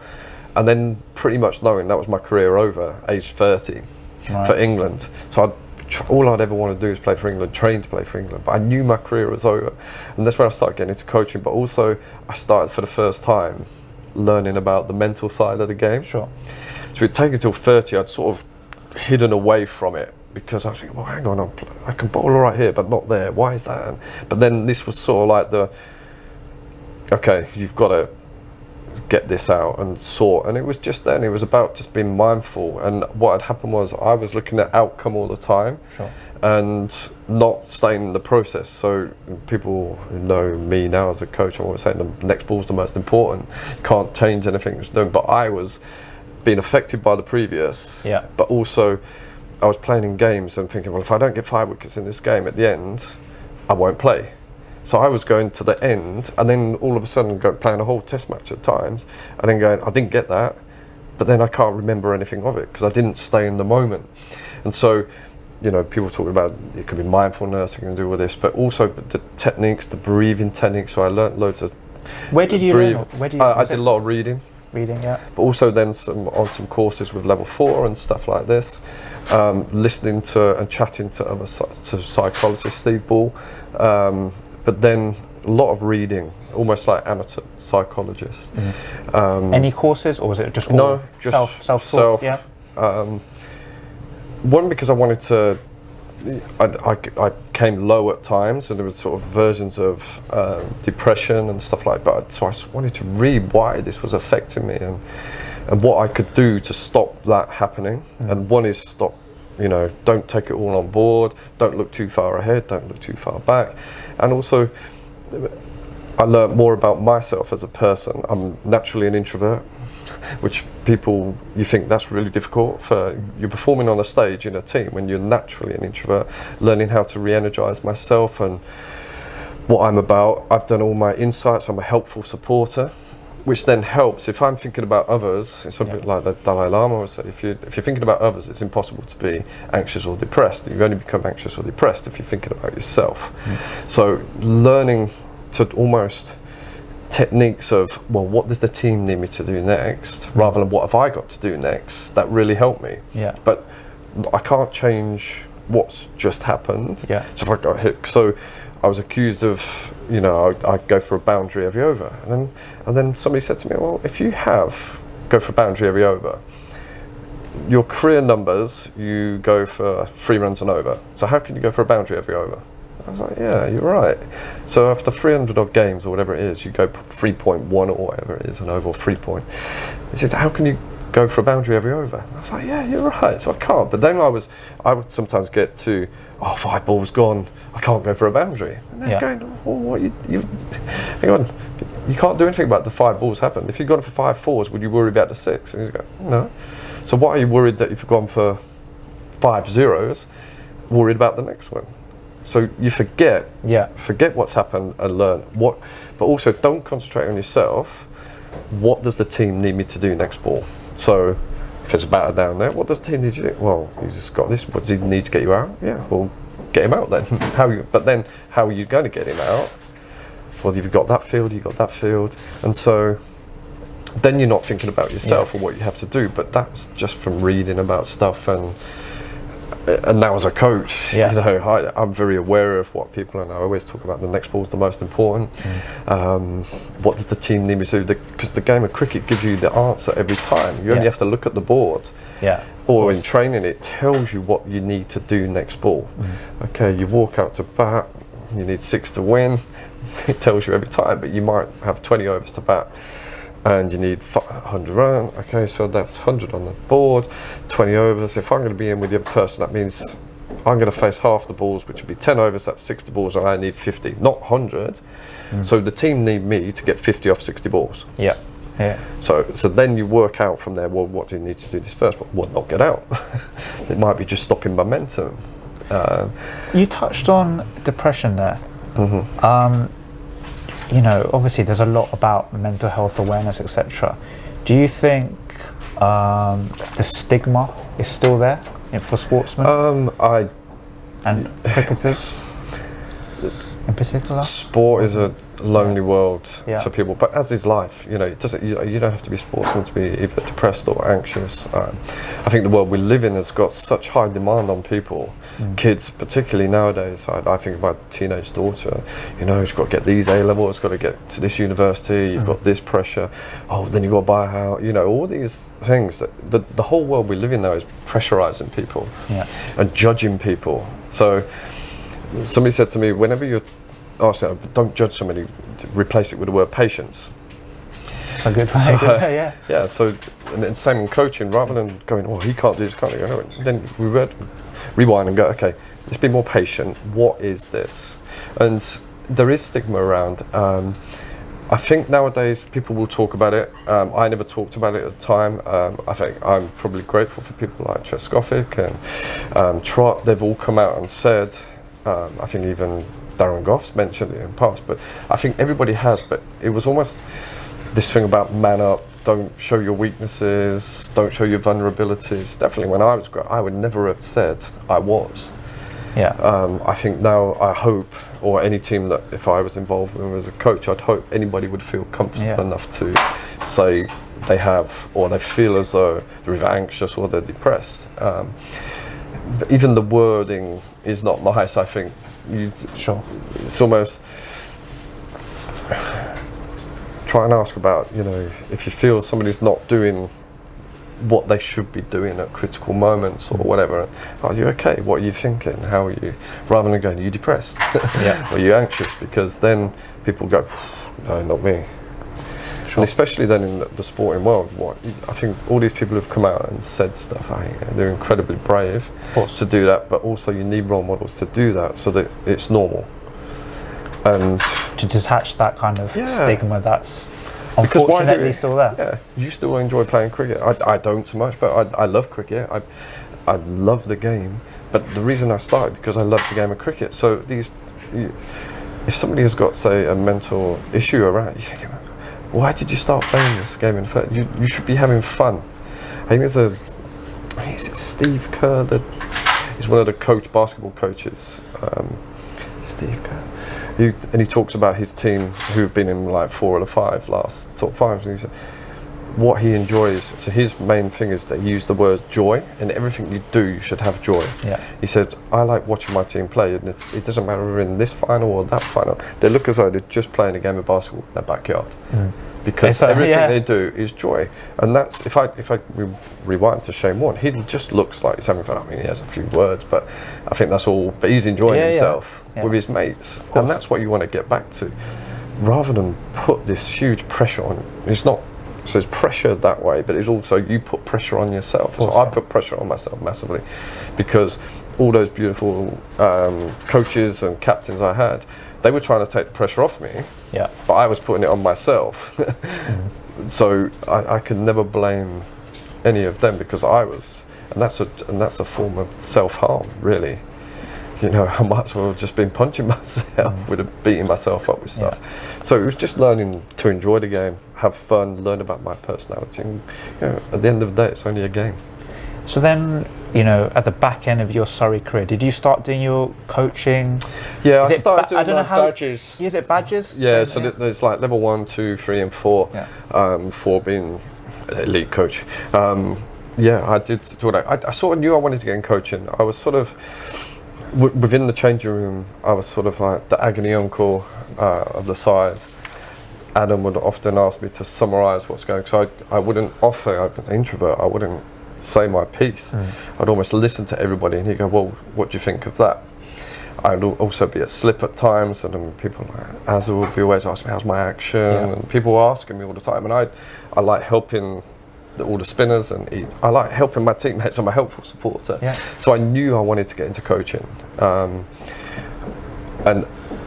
Speaker 2: And then pretty much knowing that was my career over, age 30, for England. So all I'd ever want to do is play for England, train to play for England. But I knew my career was over. And that's when I started getting into coaching. But also I started for the first time learning about the mental side of the game.
Speaker 1: Sure.
Speaker 2: So it'd taken till 30, I'd sort of hidden away from it because I was thinking, well, hang on, I can bowl all right here, but not there. Why is that? But then this was sort of like okay, you've got to get this out and sort. And it was just then, it was about just being mindful. And what had happened was I was looking at outcome all the time.
Speaker 1: Sure.
Speaker 2: And not staying in the process. So people who know me now as a coach, I always say the next ball's the most important. Can't change anything it's doing. But I was being affected by the previous, but also I was playing in games and thinking, well, if I don't get 5 wickets in this game at the end, I won't play. So I was going to the end and then all of a sudden playing a whole test match at times and then going, I didn't get that, but then I can't remember anything of it because I didn't stay in the moment. And so, people talk about it could be mindfulness, you can do all this, but also the techniques, the breathing techniques. So I learnt loads of.
Speaker 1: Where did you learn?
Speaker 2: I did a lot of reading.
Speaker 1: Yeah.
Speaker 2: But also then on some courses with level 4 and stuff like this, listening to and chatting to other psychologists, Steve Ball, but then a lot of reading, almost like amateur psychologists.
Speaker 1: Any courses, or was it just
Speaker 2: no, just
Speaker 1: self-taught? Yeah.
Speaker 2: One, because I wanted to. I came low at times, and there were sort of versions of depression and stuff like that. So I wanted to read why this was affecting me and what I could do to stop that happening. And one is stop, don't take it all on board, don't look too far ahead, don't look too far back. And also, I learned more about myself as a person. I'm naturally an introvert, which you think that's really difficult for you're performing on a stage in a team when you're naturally an introvert. Learning how to re-energize myself and what I'm about. I've done all my insights. I'm a helpful supporter, which then helps if I'm thinking about others. It's a bit like the Dalai Lama would say, if you're thinking about others, it's impossible to be anxious or depressed. You only become anxious or depressed if you're thinking about yourself. So learning to almost techniques of, well, what does the team need me to do next, rather than what have I got to do next, that really helped me. But I can't change what's just happened. So if I got hit, so I was accused of, I'd go for a boundary every over, and then somebody said to me, well, if you go for a boundary every over, your career numbers, you go for 3 runs and over, so how can you go for a boundary every over? I was like, yeah, you're right. So after 300 odd games or whatever it is, you go 3.1 or whatever it is, an over 3 point. He said, how can you go for a boundary every over? I was like, yeah, you're right. So I can't. But then I would sometimes get to, 5 balls gone, I can't go for a boundary. And they're going, what you hang on, you can't do anything about the 5 balls happened. If you'd gone for 5 fours, would you worry about the 6? And he's going, no. So why are you worried that if you've gone for 5 zeros, worried about the next one? So you forget what's happened and learn but also don't concentrate on yourself. What does the team need me to do next ball? So If there's a batter down there, what does the team need to do? Well, he's just got this. What does he need to get you out? Yeah, well, get him out then. But then, how are you going to get him out? Well, you've got that field, you've got that field, and so then you're not thinking about yourself or what you have to do. But that's just from reading about stuff, and now as a coach, you know, I'm very aware of what people, and I always talk about the next ball is the most important. What does the team need me to do? Because the game of cricket gives you the answer every time. You only have to look at the board. Or in training, it tells you what you need to do next ball. Okay, you walk out to bat, you need 6 to win. It tells you every time, but you might have 20 overs to bat and you need 100 runs. Okay, so that's 100 on the board, 20 overs. If I'm going to be in with the other person, that means I'm going to face half the balls, which would be 10 overs, that's 60 balls, and I need 50, not 100. So the team need me to get 50 off 60 balls. So then you work out from there, well, what do you need to do this first? Well, not get out. It might be just stopping momentum.
Speaker 1: You touched on depression there. You know, obviously there's a lot about mental health awareness, etc. Do you think the stigma is still there for sportsmen and cricketers in particular?
Speaker 2: Sport is a lonely world for people, but as is life. You know, it doesn't. You don't have to be a sportsman to be either depressed or anxious. I think the world we live in has got such high demand on people. Kids, particularly nowadays. I think of my teenage daughter. You know, she's got to get these A levels, got to get to this university. You've got this pressure. Oh, then you've got to buy a house. You know, all these things. The whole world we live in now is pressurizing people and judging people. So somebody said to me, whenever you're asking, don't judge somebody, replace it with the word patience.
Speaker 1: That's a good way.
Speaker 2: So and then same in coaching, rather than going, oh, he can't do this, can't do that. Then we rewind and go, okay, let's be more patient. What is this? And there is stigma around. I think nowadays people will talk about it. I never talked about it at the time. I think I'm probably grateful for people like Trescothick and Trott. They've all come out and said, I think even Darren Goff's mentioned it in the past, but I think everybody has. But it was almost this thing about man up, don't show your weaknesses, don't show your vulnerabilities. Definitely when I was growing, I would never have said I was. I think now I hope, or any team that if I was involved with as a coach, I'd hope anybody would feel comfortable enough to say they have, or they feel as though they're either anxious or they're depressed. But even the wording is not nice, I think. It's almost try and ask about, you know, if you feel somebody's not doing what they should be doing at critical moments or whatever, are you okay? What are you thinking? How are you? Rather than going, are you depressed? Are you anxious? Because then people go, no, not me. And especially then in the sporting world, I think all these people who've come out and said stuff, they're incredibly brave to do that, but also you need role models to do that so that it's normal. And
Speaker 1: to detach that kind of stigma that's unfortunately still there.
Speaker 2: You still enjoy playing cricket. I don't so much, but I love cricket. I love the game, but the reason I started because I love the game of cricket. So if somebody has got, say, a mental issue around, you think, why did you start playing this game in fact? You should be having fun. I think it's Steve Kerr he's one of the basketball coaches. Steve Kerr. And he talks about his team who've been in like 4 of the 5 last top 5s, and he said what he enjoys. So his main thing is that he used the word joy. In everything you do, you should have joy. He said, I like watching my team play, and it doesn't matter if they're in this final or that final. They look as though they're just playing a game of basketball in their backyard. Because everything they do is joy, and that's if I rewind to Shane Warne, he just looks like he's having fun. I mean, he has a few words, but I think that's all. But he's enjoying himself with his mates, and that's what you want to get back to, rather than put this huge pressure on. It's not. So there's pressure that way, but it's also you put pressure on yourself. So I put pressure on myself massively, because all those beautiful coaches and captains I had, they were trying to take the pressure off me, but I was putting it on myself. So I could never blame any of them because I was, and that's a form of self-harm, really, you know, I might as well have just been punching myself, would have beating myself up with stuff. So it was just learning to enjoy the game, have fun, learn about my personality. And, you know, at the end of the day, it's only a game.
Speaker 1: So then, you know, at the back end of your Surrey career, did you start doing your coaching?
Speaker 2: Yeah, I started doing my badges.
Speaker 1: Is it badges?
Speaker 2: Yeah, so there's like level 1, 2, 3 and 4,
Speaker 1: Yeah.
Speaker 2: 4 being elite coach. Yeah, I did do that. I sort of knew I wanted to get in coaching. I was sort of, within the changing room, I was sort of like the agony uncle of the side. Adam would often ask me to summarise what's going on. So I wouldn't offer, I'm an introvert, I wouldn't say my piece. I'd almost listen to everybody and he'd go, well, what do you think of that? I'd also be at slip at times, and then people like Azza would be always asking me, how's my action? And people were asking me all the time, and I like helping all the spinners, and I like helping my teammates. I'm a helpful supporter. So I knew I wanted to get into coaching, and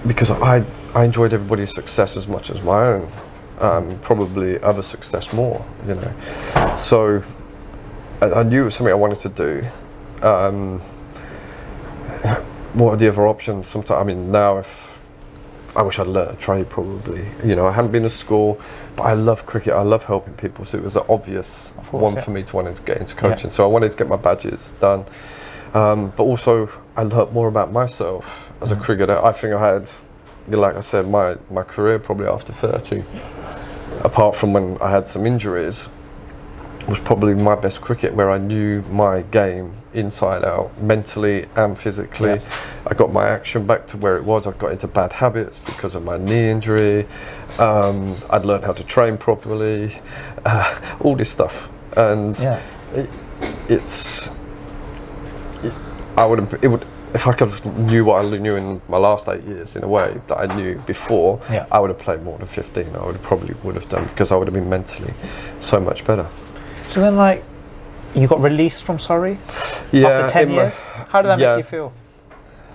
Speaker 2: because I enjoyed everybody's success as much as my own, probably other success more, you know. So I knew it was something I wanted to do. What are the other options? Sometimes, I mean, now I wish I'd learned a trade probably. You know, I hadn't been to school, but I love cricket. I love helping people, so it was an obvious one for me to want to get into coaching. So I wanted to get my badges done, but also I learnt more about myself as a cricketer. I think I had, like I said, my career probably after 30, apart from when I had some injuries, was probably my best cricket, where I knew my game inside out, mentally and physically. I got my action back to where it was. I got into bad habits because of my knee injury. I'd learned how to train properly, all this stuff. And if I could have knew what I knew in my last 8 years, in a way that I knew before, I would have played more than 15. I would have done, because I would have been mentally so much better.
Speaker 1: So then, like, you got released from Surrey after 10 years? How did that make you feel?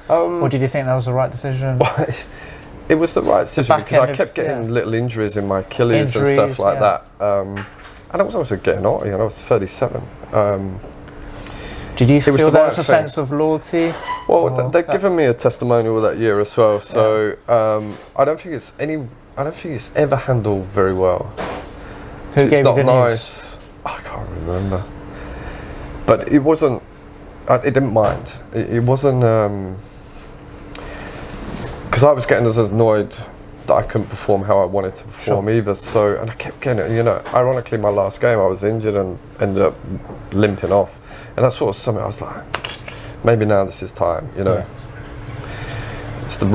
Speaker 1: Or did you think that was the right decision?
Speaker 2: It was the right decision, because I kept getting little injuries in my Achilles and stuff like that. And I was also getting on, you know, I was 37.
Speaker 1: Did you feel there was a sense of loyalty?
Speaker 2: Well, they'd given me a testimonial that year as well, so I don't think it's ever handled very well.
Speaker 1: Who gave you the
Speaker 2: news? I can't remember, but it wasn't. It didn't mind. It wasn't because I was getting as annoyed that I couldn't perform how I wanted to perform either. So, and I kept getting it. You know, ironically, my last game I was injured and ended up limping off, and that's sort of something I was like, maybe now this is time. You know, it's the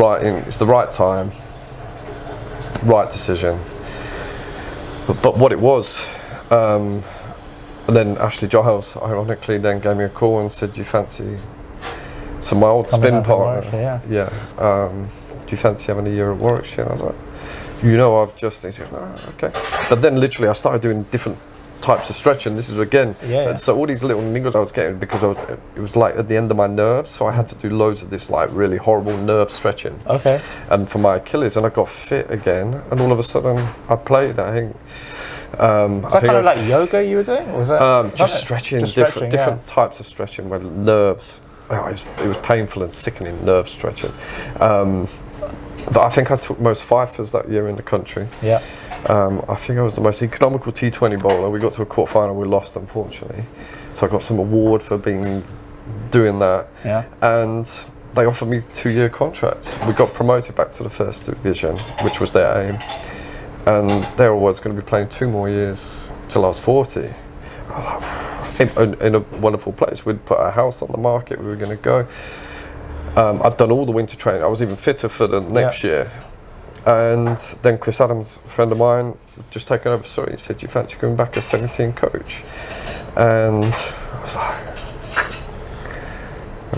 Speaker 2: right time, right decision. But what it was. And then Ashley Giles, ironically, then gave me a call and said, "Do you fancy?" So my old spin partner, do you fancy having a year at Warwickshire? And I was like, "You know, I've just." He said, "No, okay." But then literally, I started doing different types of stretching. This is again, so all these little niggles I was getting, because it was like at the end of my nerves, so I had to do loads of this like really horrible nerve stretching. And for my Achilles, and I got fit again, and all of a sudden I played. I think.
Speaker 1: Was that kind of like yoga you were doing? Or was that
Speaker 2: just stretching, different types of stretching where nerves. It was painful and sickening nerve stretching. But I think I took most fifers that year in the country. I think I was the most economical T20 bowler. We got to a quarter final, we lost unfortunately. So I got some award for doing that. And they offered me a 2-year contract. We got promoted back to the first division, which was their aim. And there I was going to be playing 2 more years till I was 40. I was like, in a wonderful place. We'd put our house on the market, we were going to go. I'd done all the winter training. I was even fitter for the next year. And then Chris Adams, a friend of mine, just taken over Surrey, he said, "Do you fancy going back as 17 coach?" And I was like,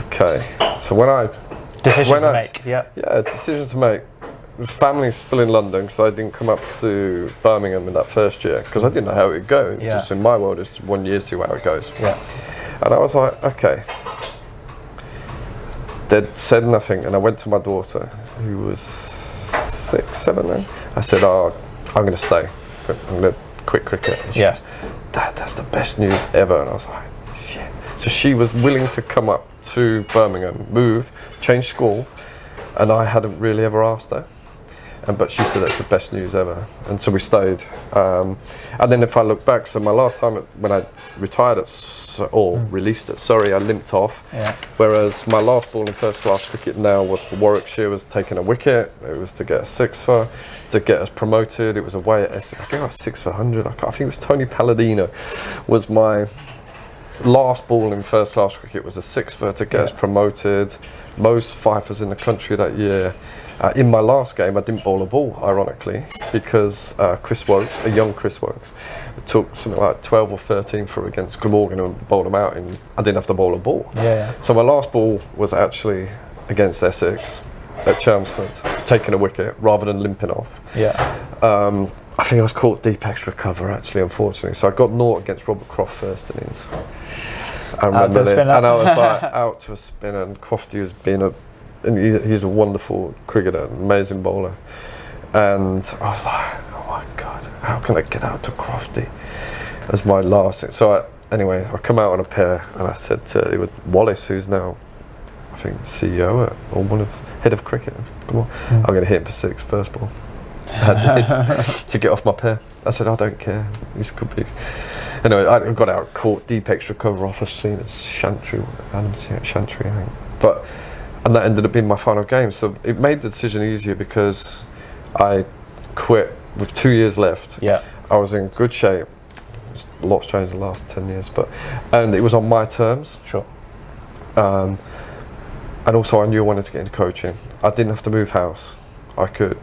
Speaker 2: okay. So
Speaker 1: decision
Speaker 2: to make. Family's still in London, because I didn't come up to Birmingham in that first year, because I didn't know how it would go. Just in my world, it's 1 year to see how it goes. And I was like, okay. They'd said nothing, and I went to my daughter, who was 6, 7 then. I said, I'm going to stay. I'm going to quit cricket. And she goes, "Dad, that's the best news ever." And I was like, shit. So she was willing to come up to Birmingham, change school, and I hadn't really ever asked her. But she said that's the best news ever, and so we stayed. And then if I look back, so my last time when I retired released it, I limped off.
Speaker 1: Yeah.
Speaker 2: Whereas my last ball in first class cricket now was for Warwickshire, was taking a wicket. It was to get a six for, to get us promoted. It was away at Essex. I think I was 6 for 100. I think it was Tony Palladino was my last ball in first class cricket, was a 6 for to get us promoted. Most fifers in the country that year. In my last game, I didn't bowl a ball, ironically, because Chris Wokes, a young Chris Wokes, took something like 12 or 13 for against Glamorgan and bowled them out, and I didn't have to bowl a ball.
Speaker 1: Yeah.
Speaker 2: So my last ball was actually against Essex at Chelmsford, taking a wicket rather than limping off.
Speaker 1: Yeah.
Speaker 2: I think I was caught deep extra cover, actually, unfortunately. So I got naught against Robert Croft first innings. I remember it, and I was like out to a spinner, and Crofty has been he's a wonderful cricketer, amazing bowler, and I was like, oh my God, how can I get out to Crofty as my last thing? So anyway, I come out on a pair, and I said to Wallace, who's now I think CEO or head of cricket, come on, I'm going to hit him for 6 first ball. I did, to get off my pair. I said, I don't care, this could be. Anyway, I got out, caught deep extra cover off a scene at Chantry, Chantry, I think. And that ended up being my final game. So it made the decision easier because I quit with 2 years left.
Speaker 1: Yeah.
Speaker 2: I was in good shape. A lot's changed in the last 10 years, and it was on my terms.
Speaker 1: Sure.
Speaker 2: And also I knew I wanted to get into coaching. I didn't have to move house. I could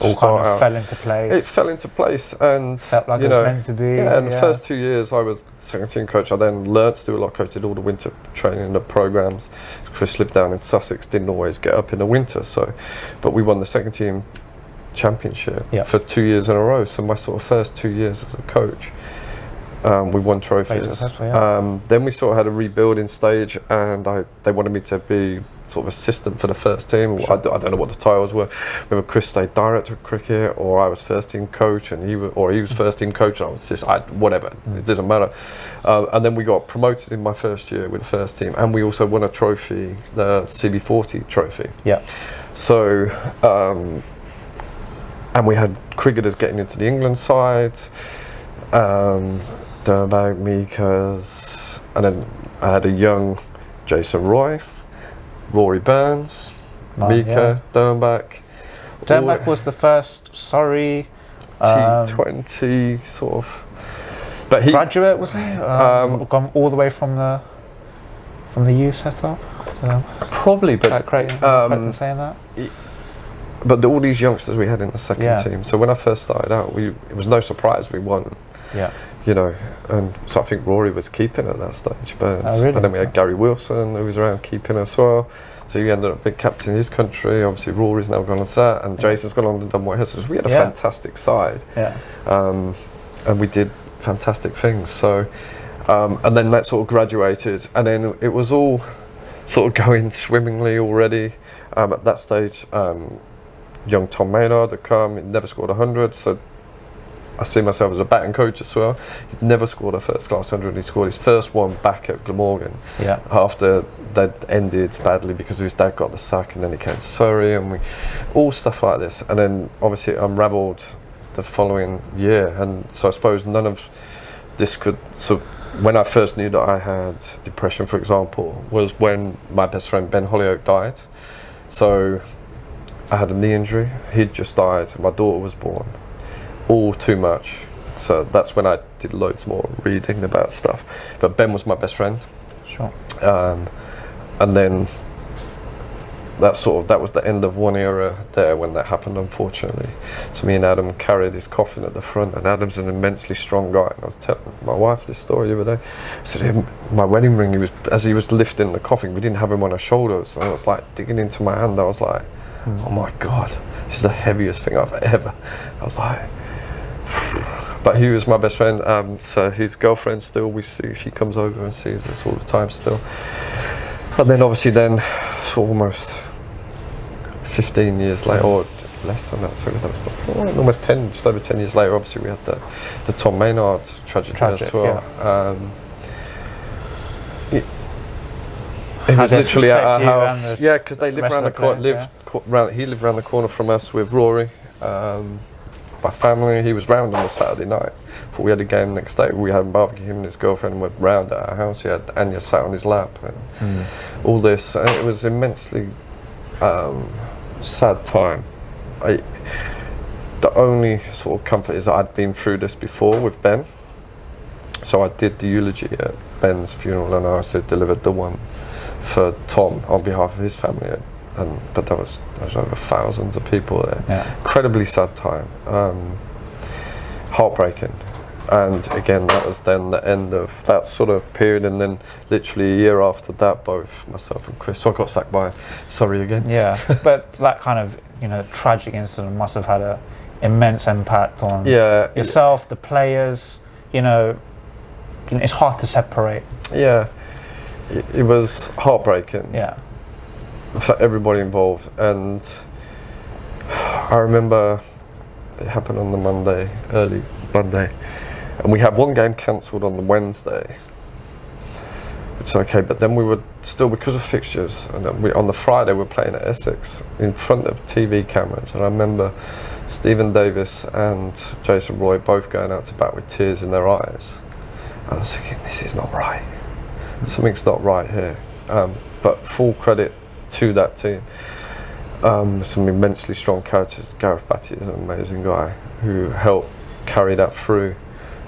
Speaker 1: all kind of fell into place.
Speaker 2: It fell into place, and
Speaker 1: felt like it was meant to be.
Speaker 2: Yeah, and the first 2 years I was second team coach. I then learned to do a lot of coaching, did all the winter training and the programs. Chris lived down in Sussex, didn't always get up in the winter, but we won the second team championship for 2 years in a row. So my sort of first 2 years as a coach, we won trophies. Then we sort of had a rebuilding stage, and they wanted me to be sort of assistant for the first team. Sure. I don't know what the titles were. Whether Chris stayed director of cricket, or I was first team coach, and he was first team coach, and I was just whatever. It doesn't matter. And then we got promoted in my first year with the first team, and we also won a trophy, the CB40 trophy. Yeah. So, and we had cricketers getting into the England side. Dernbach, Meekers, and then I had a young Jason Roy, Rory Burns, Mika, Dernbach.
Speaker 1: Dernbach was the first
Speaker 2: T20 sort of, but he
Speaker 1: graduate, wasn't he? Gone all the way from the youth setup. So
Speaker 2: probably, but
Speaker 1: correct in saying that.
Speaker 2: But all these youngsters we had in the second team. So when I first started out, it was no surprise we won. Yeah. You know, and so I think Rory was keeping at that stage, Burns.
Speaker 1: Oh, really?
Speaker 2: And then we had Gary Wilson, who was around keeping as well. So he ended up being captain in his country. Obviously, Rory's now gone on to that, and Jason's gone on to done what he has. So we had a fantastic side. Yeah. And we did fantastic things. So, and then that sort of graduated, and then it was all sort of going swimmingly already. At that stage, young Tom Maynard had come. He never scored 100, so I see myself as a batting coach as well. He'd never scored a first class 100. He scored his first one back at Glamorgan after they'd ended badly because his dad got the sack, and then he came to Surrey, and all stuff like this. And then obviously it unravelled the following year, and so I suppose none of this could. So when I first knew that I had depression, for example, was when my best friend Ben Hollyoake died. So I had a knee injury. He'd just died. My daughter was born. All too much. So that's when I did loads more reading about stuff. But Ben was my best friend.
Speaker 1: Sure.
Speaker 2: And then that was the end of one era there when that happened, unfortunately. So me and Adam carried his coffin at the front, and Adam's an immensely strong guy. And I was telling my wife this story the other day. I said, my wedding ring, as he was lifting the coffin, we didn't have him on our shoulders. And I was like digging into my hand. I was like, oh my God, this is the heaviest thing I've ever. I was like, but he was my best friend, so his girlfriend still we see, she comes over and sees us all the time still. And then obviously sort of almost 15 years later, or less than that, so that was almost 10, just over 10 years later, obviously we had the Tom Maynard tragedy as well. He
Speaker 1: How
Speaker 2: was
Speaker 1: did it
Speaker 2: literally at our
Speaker 1: affect you and
Speaker 2: house.
Speaker 1: the
Speaker 2: Yeah, because they live
Speaker 1: rest
Speaker 2: around
Speaker 1: of
Speaker 2: the
Speaker 1: the
Speaker 2: corner.
Speaker 1: players,
Speaker 2: He lived around the corner from us with Rory. My family. He was round on a Saturday night. Thought we had a game next day. We had a barbecue. Him and his girlfriend were round at our house. He had Anya sat on his lap and all this. And it was immensely sad time. The only sort of comfort is that I'd been through this before with Ben. So I did the eulogy at Ben's funeral, and I also delivered the one for Tom on behalf of his family. But there was over thousands of people there.
Speaker 1: Yeah.
Speaker 2: Incredibly sad time, heartbreaking. And again, that was then the end of that sort of period. And then literally a year after that, both myself and Chris, so I got sacked by Surrey again.
Speaker 1: Yeah, but that kind of tragic incident must have had an immense impact on yourself, the players. It's hard to separate.
Speaker 2: Yeah, it was heartbreaking.
Speaker 1: Yeah.
Speaker 2: For everybody involved. And I remember it happened on the early Monday, and we had one game cancelled on the Wednesday, which is okay, but then we were still, because of fixtures, and on the Friday we were playing at Essex in front of TV cameras, and I remember Stephen Davis and Jason Roy both going out to bat with tears in their eyes. I was thinking, this is not right. Something's not right here. But full credit to that team. Some immensely strong characters. Gareth Batty is an amazing guy who helped carry that through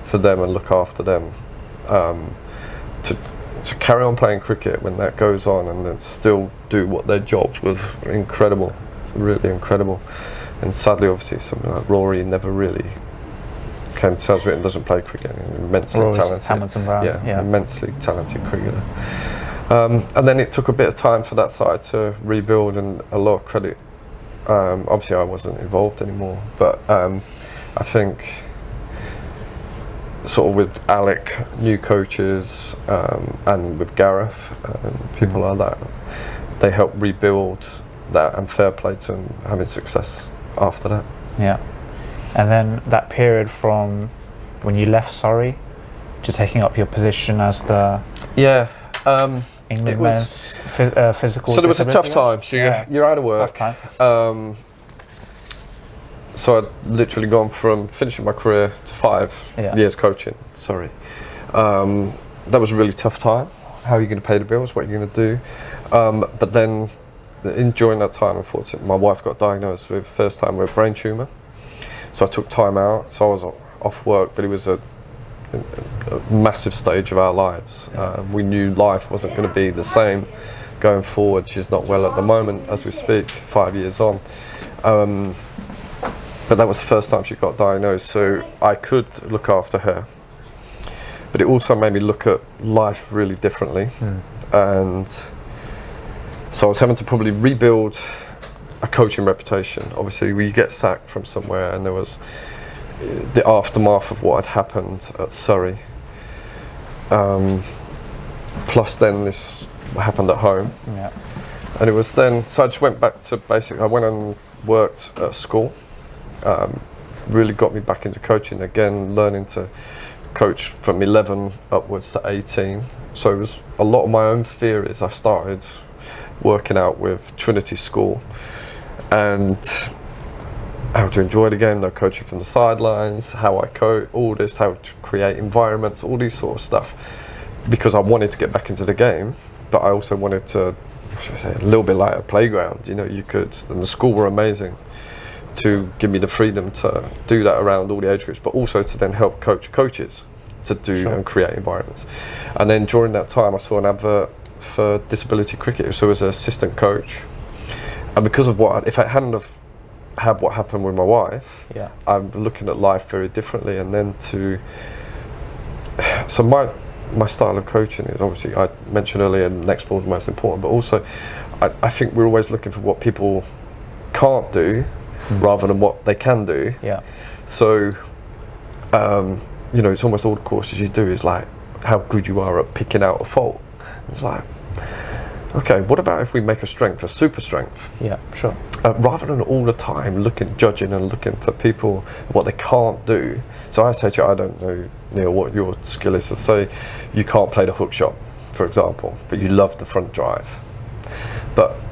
Speaker 2: for them and look after them. To carry on playing cricket when that goes on and then still do what their jobs was incredible, really incredible. And sadly, obviously, something like Rory never really came to terms with it and doesn't play cricket. Immensely talented.
Speaker 1: Hamilton Brown.
Speaker 2: Yeah, immensely talented cricketer. And then it took a bit of time for that side to rebuild, and a lot of credit. Obviously, I wasn't involved anymore, but I think sort of with Alec, new coaches, and with Gareth and people like that, they helped rebuild that, and fair play to them having success after that.
Speaker 1: Yeah. And then that period from when you left Surrey to taking up your position as the England men's physical.
Speaker 2: So there was a tough time. So you're out of work.
Speaker 1: Tough time.
Speaker 2: So I'd literally gone from finishing my career to 5 years coaching. Sorry. That was a really tough time. How are you going to pay the bills? What are you going to do? But then, during that time, unfortunately, my wife got diagnosed with first time with brain tumour. So I took time out. So I was off work, but it was a massive stage of our lives. We knew life wasn't going to be the same going forward. She's not well at the moment as we speak, 5 years on. But that was the first time she got diagnosed, so I could look after her. But it also made me look at life really differently. And so I was having to probably rebuild a coaching reputation. Obviously, we get sacked from somewhere, and there was the aftermath of what had happened at Surrey. Plus then this happened at home.
Speaker 1: Yeah.
Speaker 2: And it was then, so I just went back to I went and worked at school. Really got me back into coaching again, learning to coach from 11 upwards to 18. So it was a lot of my own theories. I started working out with Trinity School and how to enjoy the game, no coaching from the sidelines, how I coach, all this, how to create environments, all these sort of stuff, because I wanted to get back into the game, but I also wanted to, a little bit like a playground, you could, and the school were amazing to give me the freedom to do that around all the age groups, but also to then help coaches to do and create environments. And then during that time I saw an advert for disability cricket, so as an assistant coach, and because of if I hadn't have had what happened with my wife, I'm looking at life very differently. And then so my style of coaching is, obviously I mentioned earlier, next ball is most important, but also I think we're always looking for what people can't do rather than what they can do. So it's almost all the courses you do is like how good you are at picking out a fault. It's like, okay, what about if we make a strength a super strength? Rather than all the time judging and looking for people what they can't do. So I say to you, I don't know, Neil, what your skill is. So say you can't play the hook shot. for example, but you love the front drive.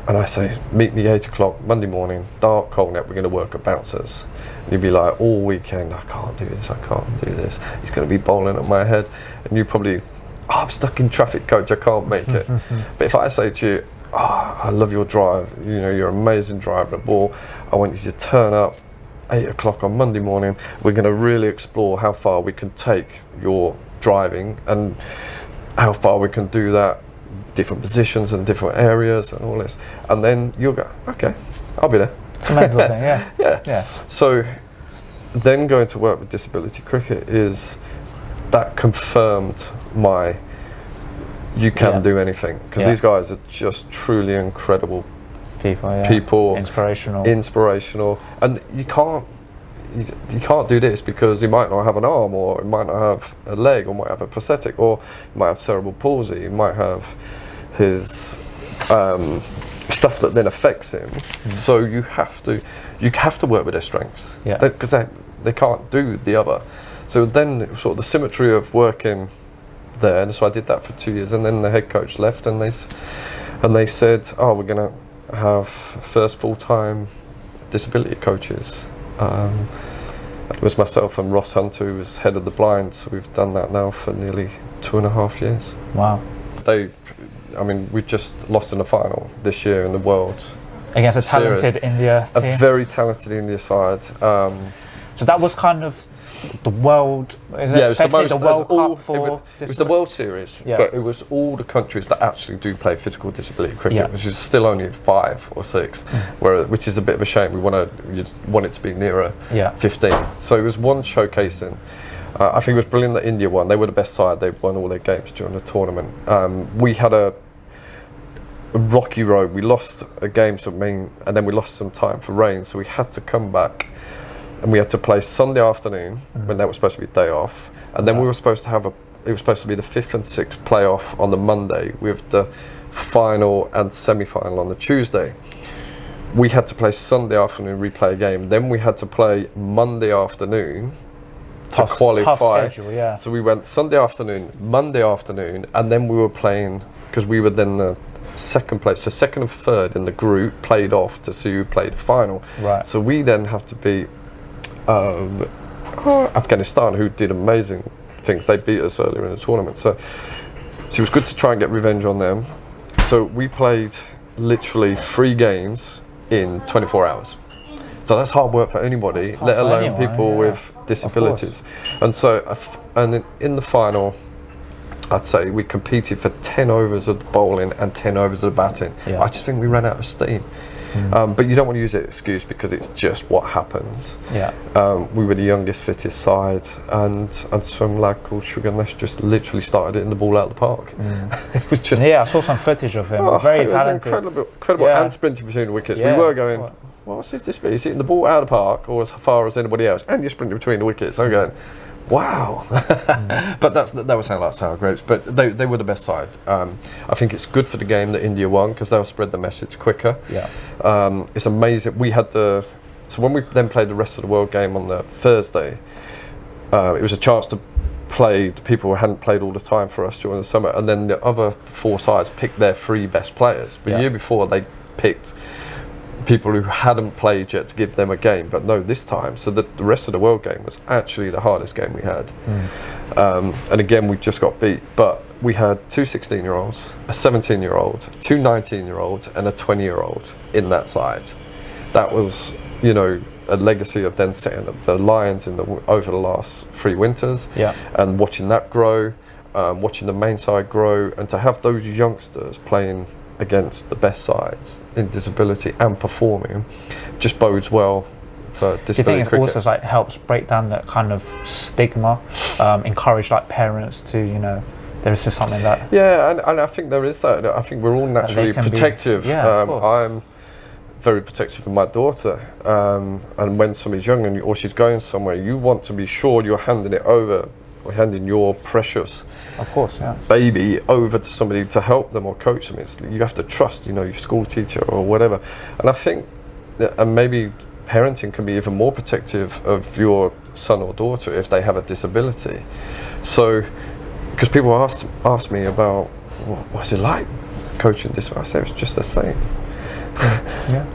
Speaker 2: And I say, meet me 8 o'clock Monday morning, dark, cold net, we're going to work at bouncers. And you'd be like, all weekend, I can't do this, I can't do this. He's going to be bowling at my head. And you probably, I'm stuck in traffic, coach, I can't make it. But if I say to you, I love your drive, you're an amazing driver of the ball, I want you to turn up 8 o'clock on Monday morning, we're going to really explore how far we can take your driving and how far we can do that, different positions and different areas and all this, and then you'll go, okay, I'll be there.
Speaker 1: It's a mental thing, yeah.
Speaker 2: Yeah. So then going to work with disability cricket that confirmed my you can do anything, because these guys are just truly incredible people, inspirational, and you can't do this because he might not have an arm, or he might not have a leg, or might have a prosthetic, or he might have cerebral palsy, he might have his stuff that then affects him. So you have to work with their strengths, because they can't do the other. So then sort of the symmetry of working there, and so I did that for 2 years, and then the head coach left, and they said, oh, we're going to have first full-time disability coaches. It was myself and Ross Hunter, who was head of the blind, so we've done that now for nearly 2.5 years.
Speaker 1: Wow.
Speaker 2: We just lost in the final this year in the World
Speaker 1: against a talented India team.
Speaker 2: A very talented India side.
Speaker 1: So that was kind of the World, is it the World Cup for
Speaker 2: it was the World Series, but it was all the countries that actually do play physical disability cricket, which is still only 5 or 6, which is a bit of a shame. You want it to be nearer 15. So it was one showcasing. I think it was brilliant that India won. They were the best side. They won all their games during the tournament. We had a rocky road. We lost a game, and then we lost some time for rain, so we had to come back. And we had to play Sunday afternoon when that was supposed to be a day off, and then we were supposed to it was supposed to be the 5th and 6th playoff on the Monday with the final and semi-final on the Tuesday. We had to play Sunday afternoon, replay a game. Then we had to play Monday afternoon to qualify.
Speaker 1: Tough schedule,
Speaker 2: So we went Sunday afternoon, Monday afternoon, and then we were playing, because we were then the second place, so second and third in the group played off to see who played the final.
Speaker 1: Right.
Speaker 2: So we then have to beat Afghanistan, who did amazing things. They beat us earlier in the tournament, so it was good to try and get revenge on them. So we played literally 3 games in 24 hours. So that's hard work for anybody, let alone people with disabilities. And so, in the final, I'd say we competed for 10 overs of the bowling and 10 overs of the batting. I just think we ran out of steam. But you don't want to use it as an excuse, because it's just what happens. We were the youngest, fittest side, and some lad called Sugar Nash just literally started hitting the ball out of the park. It was just
Speaker 1: I saw some footage of him. Very talented,
Speaker 2: incredible, and sprinting between the wickets. We were going, what's this be? He's hitting the ball out of the park, or as far as anybody else, and you're sprinting between the wickets. I'm going, wow. But that was sound like sour grapes, but they were the best side. I think it's good for the game that India won, because they'll spread the message quicker. It's amazing. So when we then played the rest of the world game on the Thursday, it was a chance to play the people who hadn't played all the time for us during the summer, and then the other 4 sides picked their 3 best players. But the year before, they picked people who hadn't played yet to give them a game, but no, this time, so the rest of the world game was actually the hardest game we had. And again, we just got beat, but we had 2 16-year-olds, a 17-year-old, 2 19-year-olds, and a 20-year-old in that side. That was, a legacy of then setting up the Lions over the last 3 winters, and watching that grow, watching the main side grow, and to have those youngsters playing against the best sides in disability and performing just bodes well for disability cricket.
Speaker 1: Do you think it also helps break down that kind of stigma, encourage parents to, there is something that...
Speaker 2: Yeah, and I think there is that. I think we're all naturally protective.
Speaker 1: Of course.
Speaker 2: I'm very protective of my daughter, and when somebody's young or she's going somewhere, you want to be sure you're handing it over, or handing your precious baby over to somebody to help them or coach them. You have to trust, your school teacher or whatever. And I think, and maybe parenting can be even more protective of your son or daughter if they have a disability. So, because people ask me about what's it like coaching this way? I say, it's just the same.
Speaker 1: Yeah.